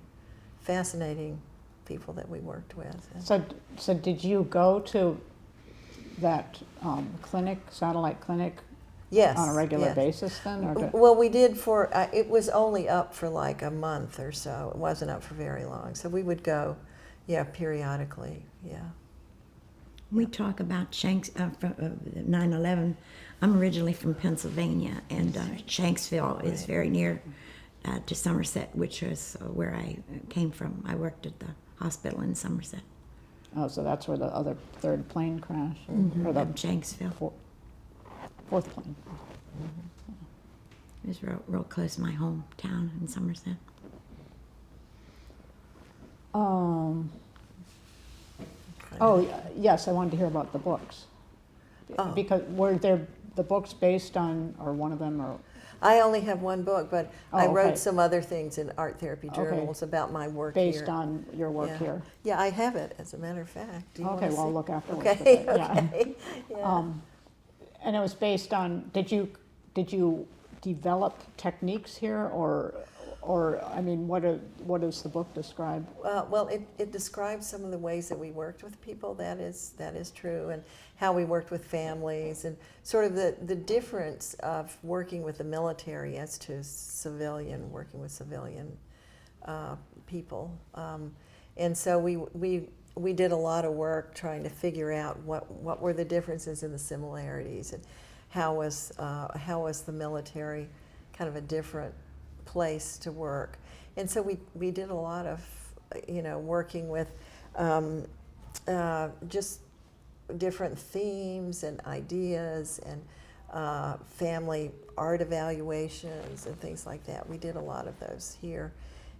fascinating people that we worked with. So did you go to that clinic, satellite clinic, Yes. on a regular yes. basis then? Or Well, we did it was only up for like a month or so. It wasn't up for very long. So we would go, periodically, yeah. We talk about Shanks, from 9/11. I'm originally from Pennsylvania, and Shanksville is very near to Somerset, which was where I came from. I worked at the hospital in Somerset. Oh, so that's where the other third plane crashed, or the At Shanksville. fourth plane. It was real close to my hometown in Somerset. Yes, I wanted to hear about the books. Oh. Because were there the books based on, or one of them, or? I only have one book, but I Oh, wrote okay. some other things in art therapy Okay. journals about my work Based here. on your work Yeah. here? Yeah, I have it, as a matter of fact. Do you Okay, wanna well, I'll see? look afterwards. Okay, but, yeah. okay. Yeah. And it was based on, did you develop techniques here, or I mean, what does the book describe? Well, it describes some of the ways that we worked with people. That is true, and how we worked with families, and sort of the difference of working with the military as to working with civilian people. And so we did a lot of work trying to figure out what were the differences and the similarities, and how was the military kind of a different place to work. And so we did a lot of working with just different themes and ideas, and family art evaluations and things like that. We did a lot of those here,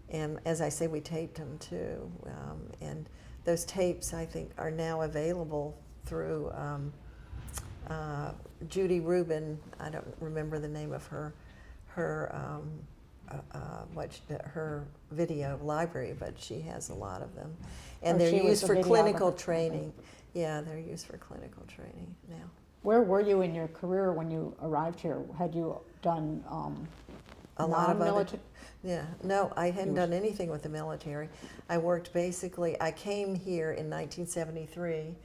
and as I say, we taped them too, and those tapes, I think, are now available through Judy Rubin. I don't remember the name of her video library, but she has a lot of them, and they're used for clinical training. Yeah, they're used for clinical training now. Where were you in your career when you arrived here? Had you done A lot of other, non-military? yeah, no, I hadn't done anything with the military. I worked basically, I came here in 1973,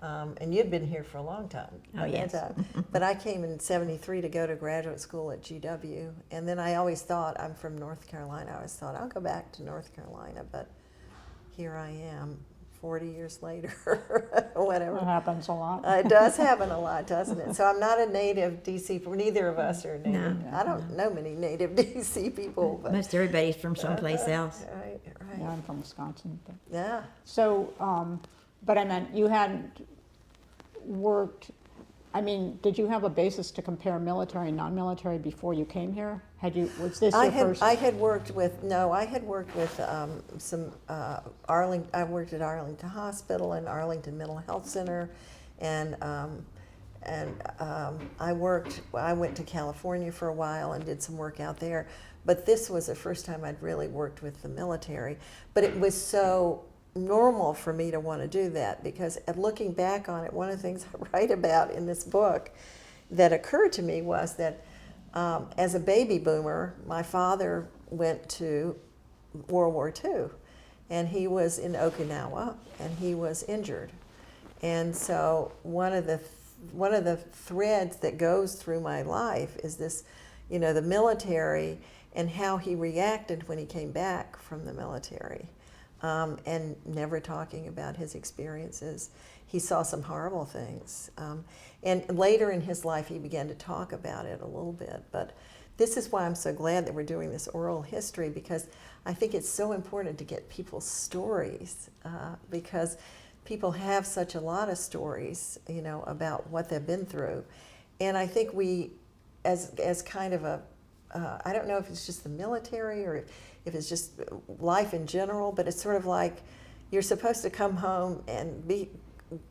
and you'd been here for a long time. Oh, yes. But I came in 73 to go to graduate school at GW, and then I always thought, I'm from North Carolina, I always thought I'll go back to North Carolina, but here I am 40 years later, whatever. That happens a lot. It does happen a lot, doesn't it? So I'm not a native DC, neither of us are native. No. I don't know many native DC people. But Most everybody's from someplace else. Right. Yeah, I'm from Wisconsin. But. Yeah. So, but I meant you hadn't worked, I mean, did you have a basis to compare military and non-military before you came here? Was this your first? I had worked with some I worked at Arlington Hospital and Arlington Mental Health Center, and I went to California for a while and did some work out there. But this was the first time I'd really worked with the military. But it was so normal for me to want to do that, because looking back on it, one of the things I write about in this book that occurred to me was that as a baby boomer, my father went to World War II, and he was in Okinawa, and he was injured. And so one of the threads that goes through my life is this, the military and how he reacted when he came back from the military. And never talking about his experiences. He saw some horrible things. And later in his life, he began to talk about it a little bit. But this is why I'm so glad that we're doing this oral history, because I think it's so important to get people's stories, because people have such a lot of stories, about what they've been through. And I think we, as kind of a, I don't know if it's just the military or if it's just life in general, but it's sort of like you're supposed to come home and be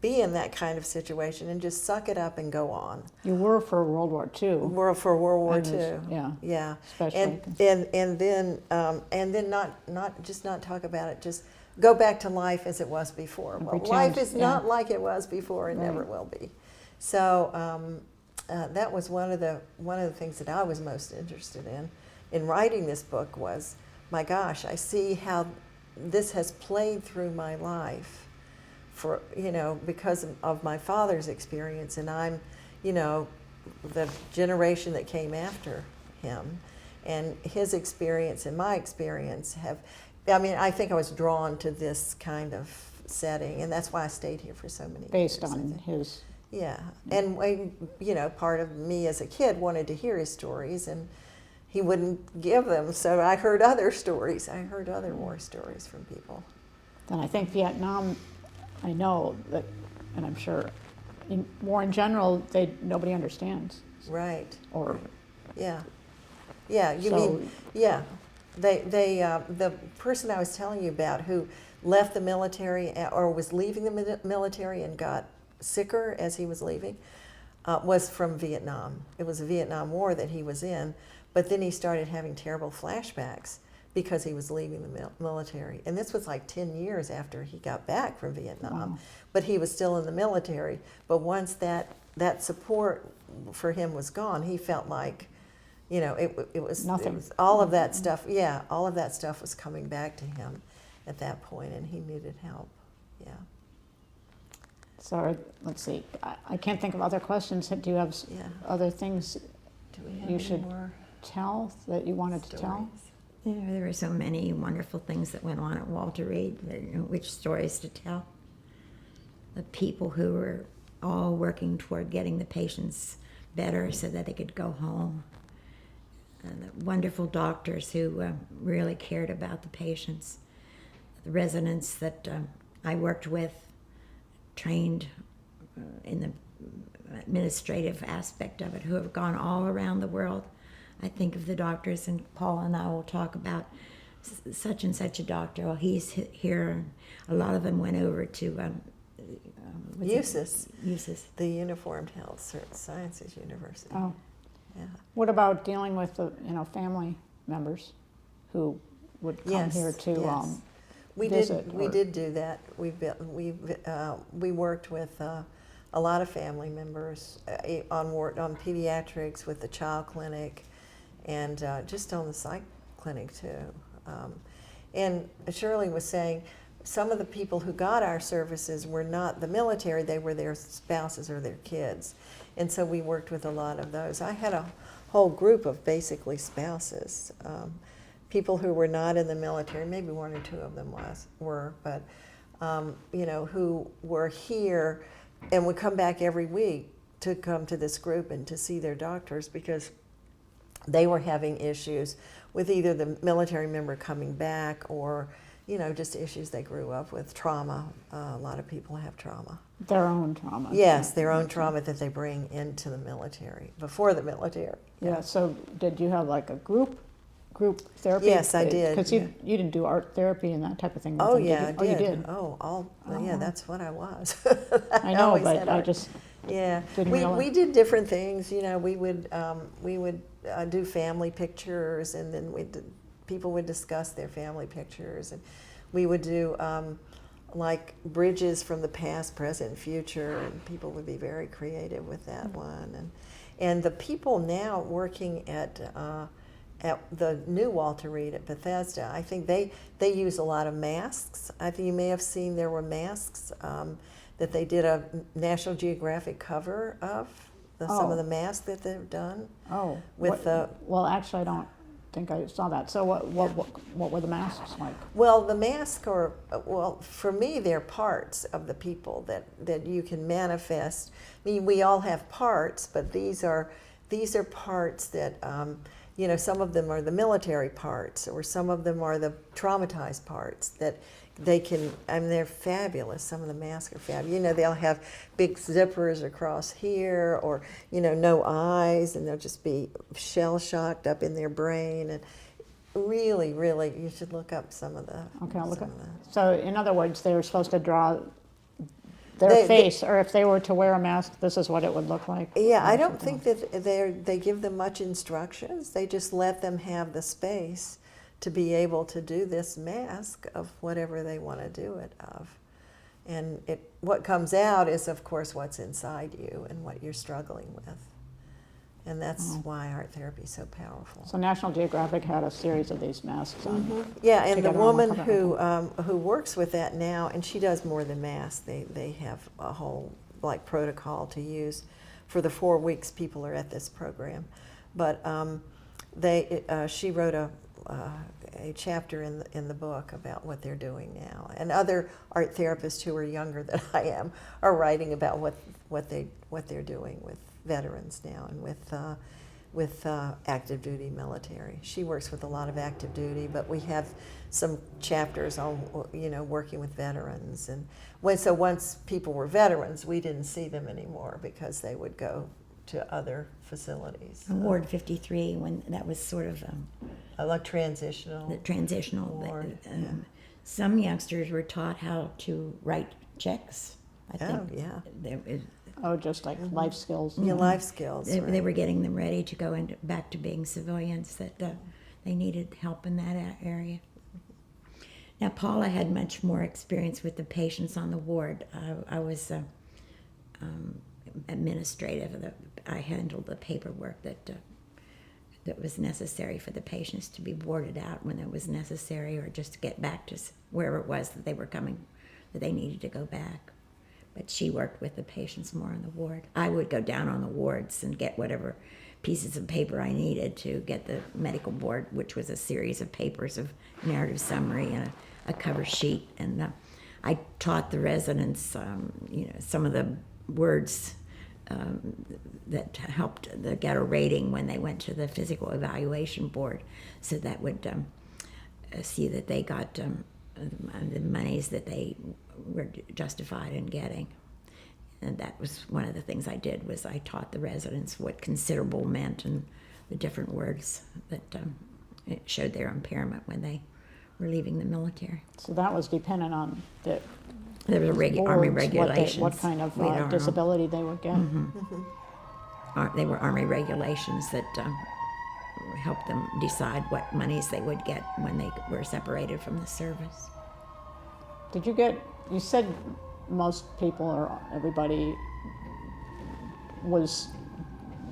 in that kind of situation and just suck it up and go on. You were for World War II. For World War And II. yeah. Especially. Especially. And then not talk about it. Just go back to life as it was before. Well, life is not like it was before, and never will be. So that was one of the things that I was most interested in writing this book was, my gosh, I see how this has played through my life for, because of my father's experience, and I'm, the generation that came after him, and his experience and my experience I think I was drawn to this kind of setting, and that's why I stayed here for so many years. Based on his... Yeah, and part of me as a kid wanted to hear his stories, and he wouldn't give them. So I heard other stories. I heard other war stories from people. Then I think Vietnam, I know that, and I'm sure, in war in general, nobody understands. Right. Or Yeah. Yeah. You So- mean, yeah. The person I was telling you about who left the military or was leaving the military and got sicker as he was leaving was from Vietnam. It was the Vietnam War that he was in, but then he started having terrible flashbacks because he was leaving the military. And this was like 10 years after he got back from Vietnam, Wow. but he was still in the military. But once that support for him was gone, he felt like, you know, it was Nothing. It was all of that stuff. Yeah, all of that stuff was coming back to him at that point, and he needed help. Yeah. So let's see. I can't think of other questions. Do you have Yeah. other things Do we have you any should more tell that you wanted to tell? stories? There were so many wonderful things that went on at Walter Reed, which stories to tell. The people who were all working toward getting the patients better so that they could go home. And the wonderful doctors who really cared about the patients. The residents that I worked with, trained in the administrative aspect of it, who have gone all around the world. I think of the doctors, and Paul and I will talk about such and such a doctor. Well, he's here. A lot of them went over to USIS, USIS. the Uniformed Health Sciences University. Oh. Yeah. What about dealing with the family members who would come Yes, here to yes. We visit? did do that. We worked with a lot of family members on pediatrics, with the child clinic, and just on the psych clinic too. And Shirley was saying some of the people who got our services were not the military; they were their spouses or their kids, and so we worked with a lot of those. I had a whole group of basically spouses. People who were not in the military, maybe one or two of them were, but you know, who were here and would come back every week to come to this group and to see their doctors because they were having issues with either the military member coming back or, you know, just issues they grew up with, trauma. A lot of people have trauma. their own trauma. Yes, their own trauma that they bring into the military, before the military. Yeah. So did you have like a group therapy? Yes, I did, Because yeah. you didn't do art therapy and that type of thing. with Oh them, did yeah, you? I did. Oh, you did. Yeah, Oh. that's what I was. I know, always but had I art. just Yeah, didn't we realize. did different things. You know, we would do family pictures, and then people would discuss their family pictures, and we would do like bridges from the past, present, future, and people would be very creative with that one. And the people now working at the new Walter Reed at Bethesda, I think they use a lot of masks. I think you may have seen there were masks that they did a National Geographic cover of, some Oh. of the masks that they've done. Oh, With the- well, actually, I don't think I saw that. So what were the masks like? Well, the masks are, well, for me, they're parts of the people that you can manifest. I mean, we all have parts, but these are parts that, you know, some of them are the military parts, or some of them are the traumatized parts that they can, I mean, they're fabulous. Some of the masks are fabulous. You know, they'll have big zippers across here, or, you know, no eyes, and they'll just be shell-shocked up in their brain. And really, really, you should look up some of the. Okay, I'll look some at. of the- So in other words, they were supposed to draw their They- face, or if they were to wear a mask, this is what it would look like. Yeah, I or don't something think that they give them much instructions. They just let them have the space to be able to do this mask of whatever they want to do it of. And what comes out is, of course, what's inside you and what you're struggling with. And that's why art therapy is so powerful. So National Geographic had a series of these masks on. Yeah, and the Together on one woman cover, who works with that now, and she does more than masks. They have a whole like protocol to use for the 4 weeks people are at this program. But she wrote a chapter in the book about what they're doing now, and other art therapists who are younger than I am are writing about what they're doing with veterans now, and with with active duty military. She works with a lot of active duty, but we have some chapters on, working with veterans. And so once people were veterans, we didn't see them anymore because they would go to other facilities. Ward 53, when that was sort of Like transitional. the transitional. Ward, Some youngsters were taught how to write checks. I think. Oh, yeah. Oh, just like life skills. Your life skills. They right. were getting them ready to go back to being civilians, that they needed help in that area. Now, Paula had much more experience with the patients on the ward. I was administrative. I handled the paperwork that was necessary for the patients to be boarded out when it was necessary, or just to get back to wherever it was that they were coming, that they needed to go back. But she worked with the patients more on the ward. I would go down on the wards and get whatever pieces of paper I needed to get the medical board, which was a series of papers of narrative summary and a cover sheet. And I taught the residents, some of the words that helped get a rating when they went to the physical evaluation board, so that would see that they got the monies that they were justified in getting. And that was one of the things I did, was I taught the residents what considerable meant and the different words that it showed their impairment when they were leaving the military. So that was dependent on the There was Army regulations. What kind of We don't know. disability they would get. They were Army regulations that helped them decide what monies they would get when they were separated from the service. Did you said most people or everybody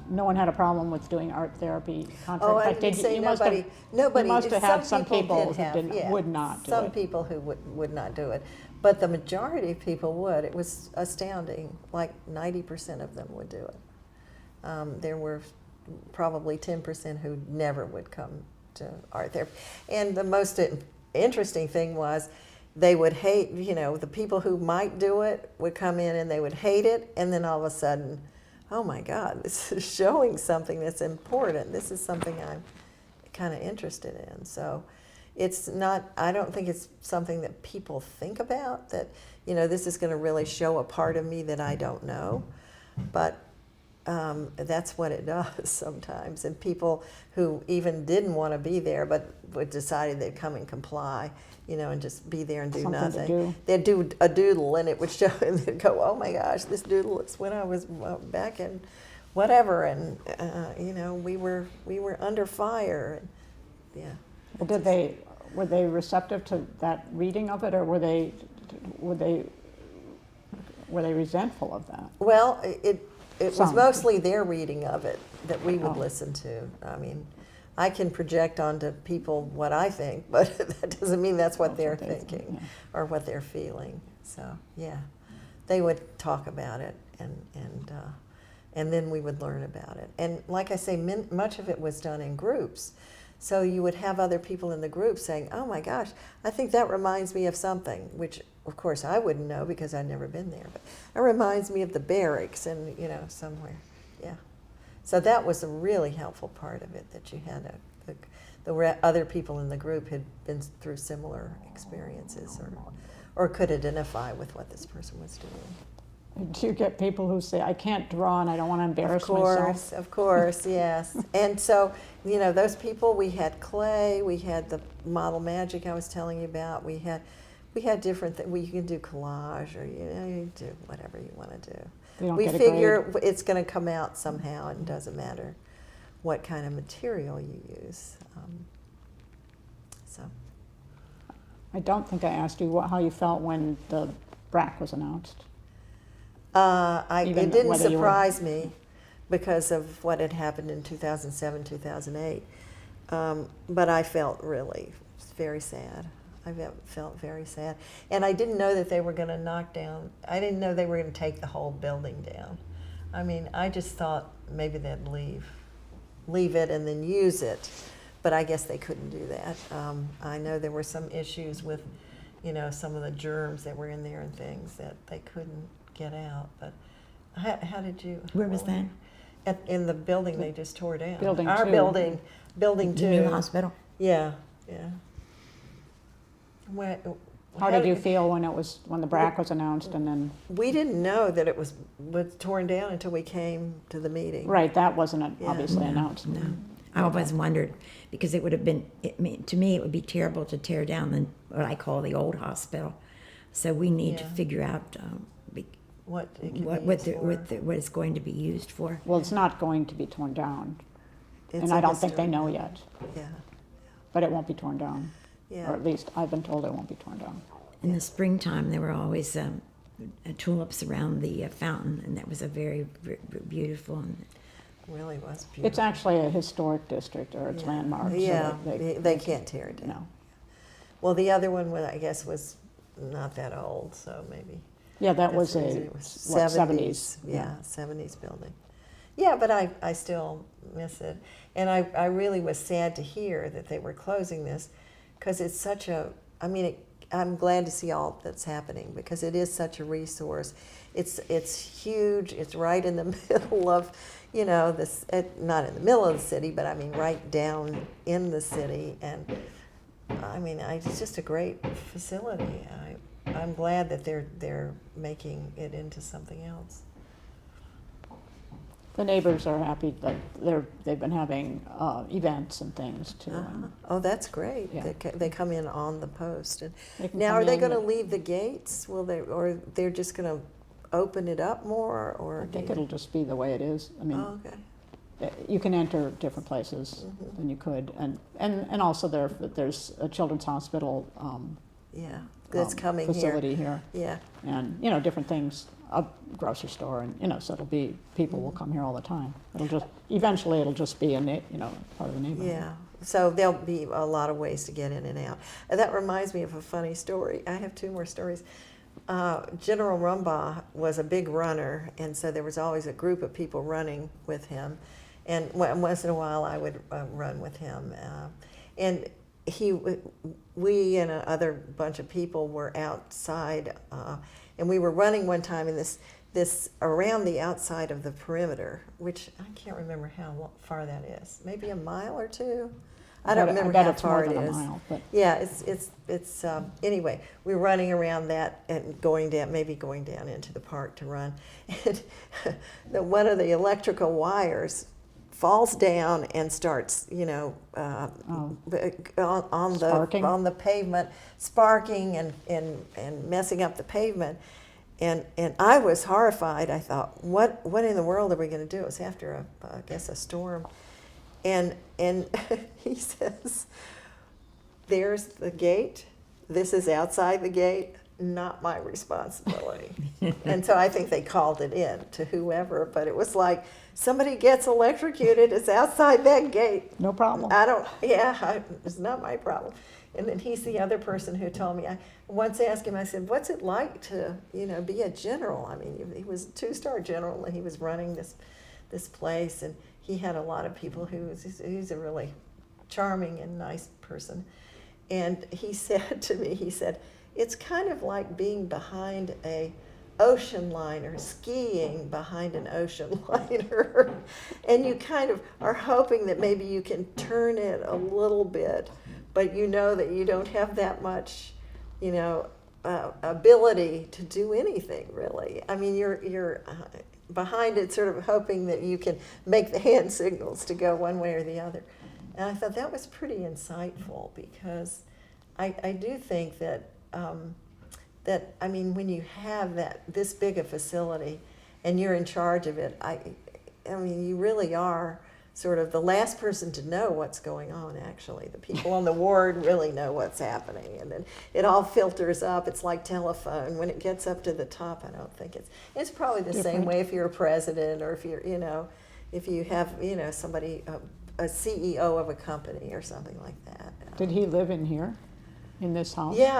no one had a problem with doing art therapy contract. Oh, I but didn't say you nobody. You must have had some people people who would not do it. Some people who would not do it, but the majority of people would. It was astounding. Like 90% of them would do it. There were probably 10% who never would come to art therapy. And the most interesting thing was, they would hate, the people who might do it would come in and they would hate it, and then all of a sudden, oh my God, this is showing something that's important. This is something I'm kind of interested in. So it's not, I don't think it's something that people think about, that, this is going to really show a part of me that I don't know. But that's what it does sometimes. And people who even didn't want to be there but decided they'd come and comply, and just be there and do Something to nothing. do. They'd do a doodle and it would show, and they'd go, oh my gosh, this doodle is when I was back in whatever, and we were under fire. And, yeah. Were they receptive to that reading of it, or were they resentful of that? Well, it was Some. mostly their reading of it that we would Oh. listen to. I mean, I can project onto people what I think, but that doesn't mean that's what they're they think, thinking yeah. or what they're feeling. So yeah, they would talk about it, and then we would learn about it. And like I say, much of it was done in groups. So you would have other people in the group saying, oh my gosh, I think that reminds me of something, which of course I wouldn't know because I'd never been there, but it reminds me of the barracks and, somewhere. Yeah. So that was a really helpful part of it, that you had other people in the group had been through similar experiences or could identify with what this person was doing. Do you get people who say, I can't draw and I don't want to embarrass myself? Of course, yes. And so, those people, we had clay, we had the model magic I was telling you about, we had different things. You can do collage, or you do whatever you want to do. They don't We get a figure grade. it's going to come out somehow, and it doesn't matter what kind of material you use. So I don't think I asked you how you felt when the BRAC was announced. it Even didn't whether you were- surprise me because of what had happened in 2007, 2008. But I felt really very sad. I felt very sad. And I didn't know that they were going to knock down, I didn't know they were going to take the whole building down. I mean, I just thought maybe they'd leave it and then use it. But I guess they couldn't do that. I know there were some issues with, some of the germs that were in there and things that they couldn't get out. But how did you? Where was that? In the building they just tore down. Building Our two. building The two. new hospital. Yeah, yeah. How did you feel when the BRAC was announced and then? We didn't know that it was torn down until we came to the meeting. Right, that wasn't Yeah. obviously announced. No, I always wondered because it would have been. To me, it would be terrible to tear down what I call the old hospital. So we need to Yeah. figure out What it can what be used for. what it's going to be used for. Well, it's not going to be torn down, It's and a I don't think they historic- know yet, Yeah, but it won't be torn down. yeah. Or at least I've been told it won't be torn down. In the springtime, there were always tulips around the fountain, and that was a very, very beautiful. And It really was beautiful. It's actually a historic district, or it's Yeah. landmark. so Yeah, they- they can't tear it down. No. Well, the other one, I guess, was not that old, so maybe. Yeah, that that's was the a, reason it was what, 70s? Yeah, 70s building. Yeah, but I still miss it. And I really was sad to hear that they were closing this, because it's such a, I mean, I'm glad to see all that's happening, because it is such a resource. It's huge, it's right in the middle of, not in the middle of the city, but I mean right down in the city. And I mean, it's just a great facility. I'm glad that they're making it into something else. The neighbors are happy that they've been having events and things too. and Oh, that's great. Yeah. They come in on the post. And they can now, come are they in going to and- leave the gates? Or they're just going to open it up more? Or I think it'll just be the way it is. I mean, Oh, okay. you can enter different places Mhm. than you could, and also there's a children's hospital Yeah, that's coming here. facility here, Yeah, and different things, a grocery store, and so it'll be people will come here all the time. Eventually it'll just be part of the neighborhood. yeah. So there'll be a lot of ways to get in and out. And that reminds me of a funny story. I have two more stories. General Rumbaugh was a big runner, and so there was always a group of people running with him. And once in a while, I would run with him. And we and another bunch of people were outside, and we were running one time in this around the outside of the perimeter, which I can't remember how far that is. Maybe a mile or two. I don't remember bet how it's far more it than a is. mile, but Yeah, it's anyway, we were running around that and going down into the park to run. And one of the electrical wires falls down and starts, on Sparking? the pavement, sparking and messing up the pavement. And I was horrified. I thought, what in the world are we going to do? It was after I guess a storm. And he says, there's the gate. This is outside the gate, not my responsibility. And so I think they called it in to whoever, but it was like, somebody gets electrocuted, it's outside that gate. no problem. It's not my problem. And then he's the other person who told me, I once asked him, I said, what's it like to, be a general? I mean, he was a 2-star general, and he was running this place, and he had a lot of people he's a really charming and nice person. And he said to me, it's kind of like being behind a ocean liner, skiing behind an ocean liner. And you kind of are hoping that maybe you can turn it a little bit, but you know that you don't have that much, ability to do anything really. I mean, you're behind it, sort of hoping that you can make the hand signals to go one way or the other. And I thought that was pretty insightful, because I do think that I mean, when you have this big a facility and you're in charge of it, I mean, you really are sort of the last person to know what's going on, actually. The people on the ward really know what's happening, and then it all filters up. It's like telephone. When it gets up to the top, I don't think it's probably the same way if you're a president, or if you're, if you have, somebody, a CEO of a company or something like that. Did he live in here, in this house? Yeah,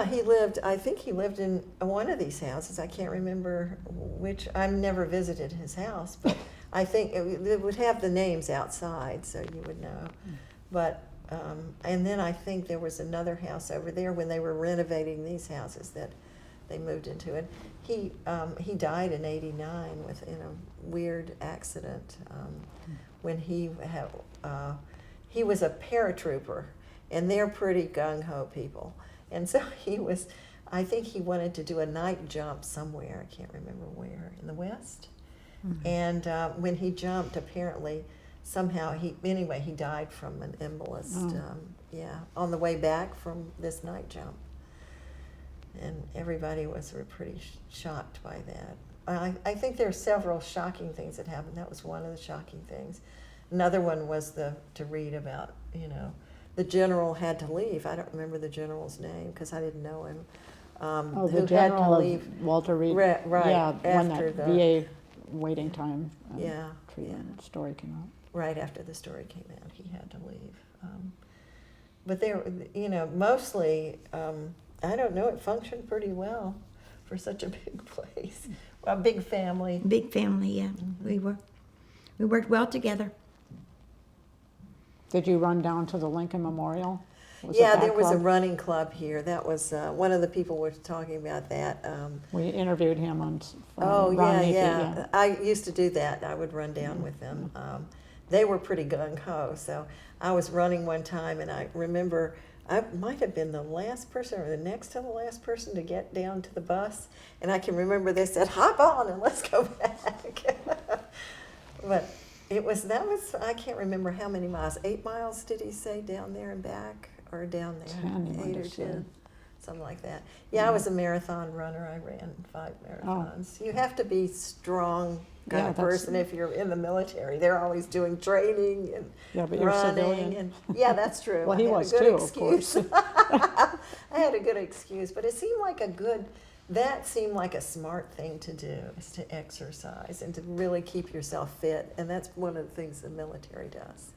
I think he lived in one of these houses. I can't remember which. I've never visited his house, but I think it would have the names outside, so you would know. But, and then I think there was another house over there when they were renovating these houses they moved into it. He died in '89 in a weird accident when he was a paratrooper, and they're pretty gung-ho people. And so I think he wanted to do a night jump somewhere, I can't remember where, in the West. Mm-hmm. And when he jumped, apparently, somehow, he died from an embolus, on the way back from this night jump. And everybody was pretty shocked by that. I think there are several shocking things that happened. That was one of the shocking things. Another one was to read about, the general had to leave. I don't remember the general's name because I didn't know him. The general of Walter Reed. Right. Yeah, when after that VA waiting time treatment story came out. Right after the story came out, he had to leave. But there, mostly, I don't know, it functioned pretty well for such a big place, a big family. Big family, yeah. Mm-hmm. We worked well together. Did you run down to the Lincoln Memorial? There was a running club here. That was one of the people were talking about that. We interviewed him on. Yeah. I used to do that. I would run down with them. They were pretty gung-ho. So I was running one time, and I remember I might have been the last person or the next to the last person to get down to the bus. And I can remember they said, "Hop on and let's go back." But that was, I can't remember how many miles. 8 miles, did he say, down there and back? Or down there? 10, 8 or 10. Something like that. Yeah, I was a marathon runner. I ran 5 marathons. You have to be strong kind of person if you're in the military. They're always doing training and but you're running. Civilian. That's true. Well, he was too, of course. I had a good excuse, but it seemed like a smart thing to do, is to exercise and to really keep yourself fit. And that's one of the things the military does.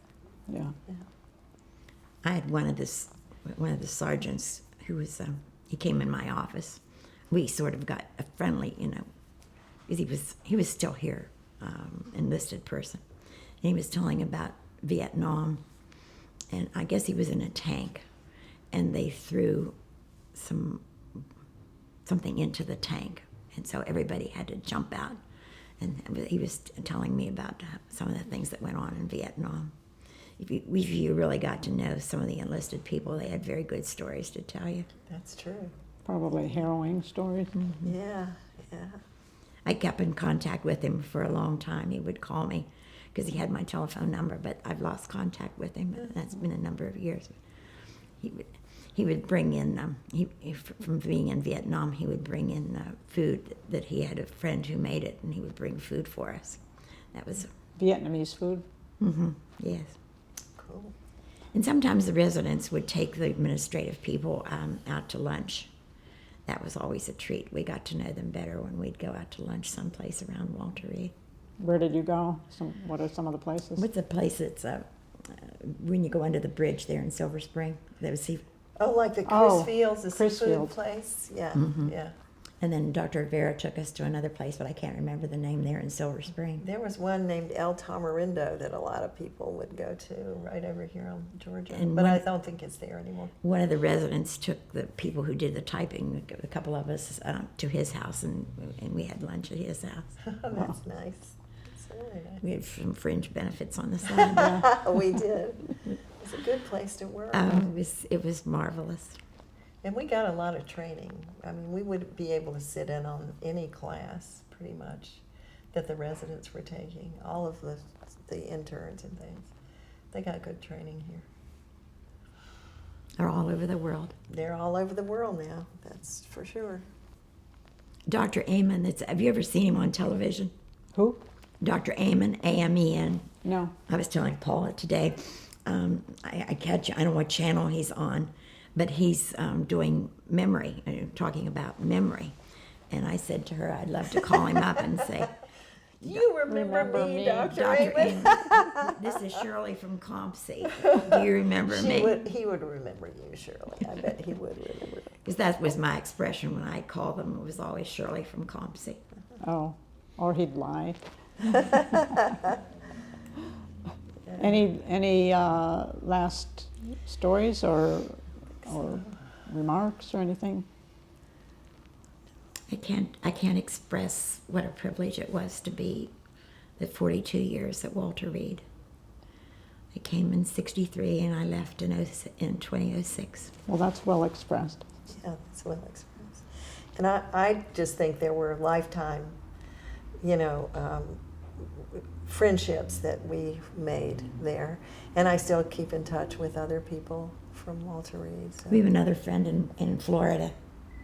Yeah. I had one of the sergeants who was, he came in my office. We sort of got a friendly, because he was still here, enlisted person. And he was telling about Vietnam, and I guess he was in a tank, and they threw something into the tank, and so everybody had to jump out. And he was telling me about some of the things that went on in Vietnam. If you really got to know some of the enlisted people, they had very good stories to tell you. That's true. Probably harrowing stories. Mm-hmm. Yeah. I kept in contact with him for a long time. He would call me because he had my telephone number, but I've lost contact with him. That's been a number of years. He would bring in, from being in Vietnam, he would bring in food that he had a friend who made it, and he would bring food for us. That was Vietnamese food? Mm-hmm, yes. Cool. And sometimes the residents would take the administrative people out to lunch. That was always a treat. We got to know them better when we'd go out to lunch someplace around Walter Reed. Where did you go? What are some of the places? What's the place that's when you go under the bridge there in Silver Spring? There was like the Chris Fields, the Chris seafood Fields. place? Yeah, yeah. And then Dr. Vera took us to another place, but I can't remember the name there in Silver Spring. There was one named El Tamarindo that a lot of people would go to right over here on Georgia, but I don't think it's there anymore. One of the residents took the people who did the typing, a couple of us, to his house, and we had lunch at his house. That's nice. That's really nice. We had some fringe benefits on the side. We did. It was a good place to work. It was marvelous. And we got a lot of training. I mean, we would be able to sit in on any class, pretty much, that the residents were taking. All of the interns and things. They got good training here. They're all over the world. They're all over the world now, that's for sure. Dr. Amen, have you ever seen him on television? Who? Dr. Amen, A-M-E-N. No. I was telling Paula today, I don't know what channel he's on, but he's doing memory, talking about memory. And I said to her, I'd love to call him up and say, You remember me, Dr. Dr. Amen? Amen, this is Shirley from CompC. Do you remember me? He would remember you, Shirley. I bet he would remember you. Because that was my expression when I called them. It was always Shirley from CompC. Oh, or he'd lie. Any last stories or remarks or anything? I can't express what a privilege it was to be the 42 years at Walter Reed. I came in '63 and I left in 2006. Well, that's well expressed. Yeah, that's well expressed. And I just think there were lifetime, you know, friendships that we made there. And I still keep in touch with other people from Walter Reed. So. We have another friend in Florida.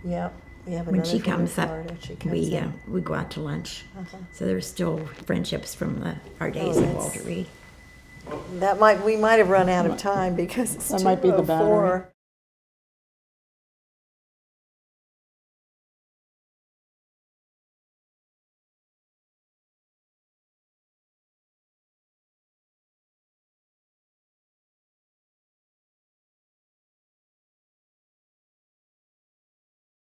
Yeah, we have When another she friend in comes up, Florida. She comes in. we go out to lunch. Uh-huh. So there's still friendships from our days Oh, at that's- Walter Reed. We might have run out of time because it's That might be the 2:04.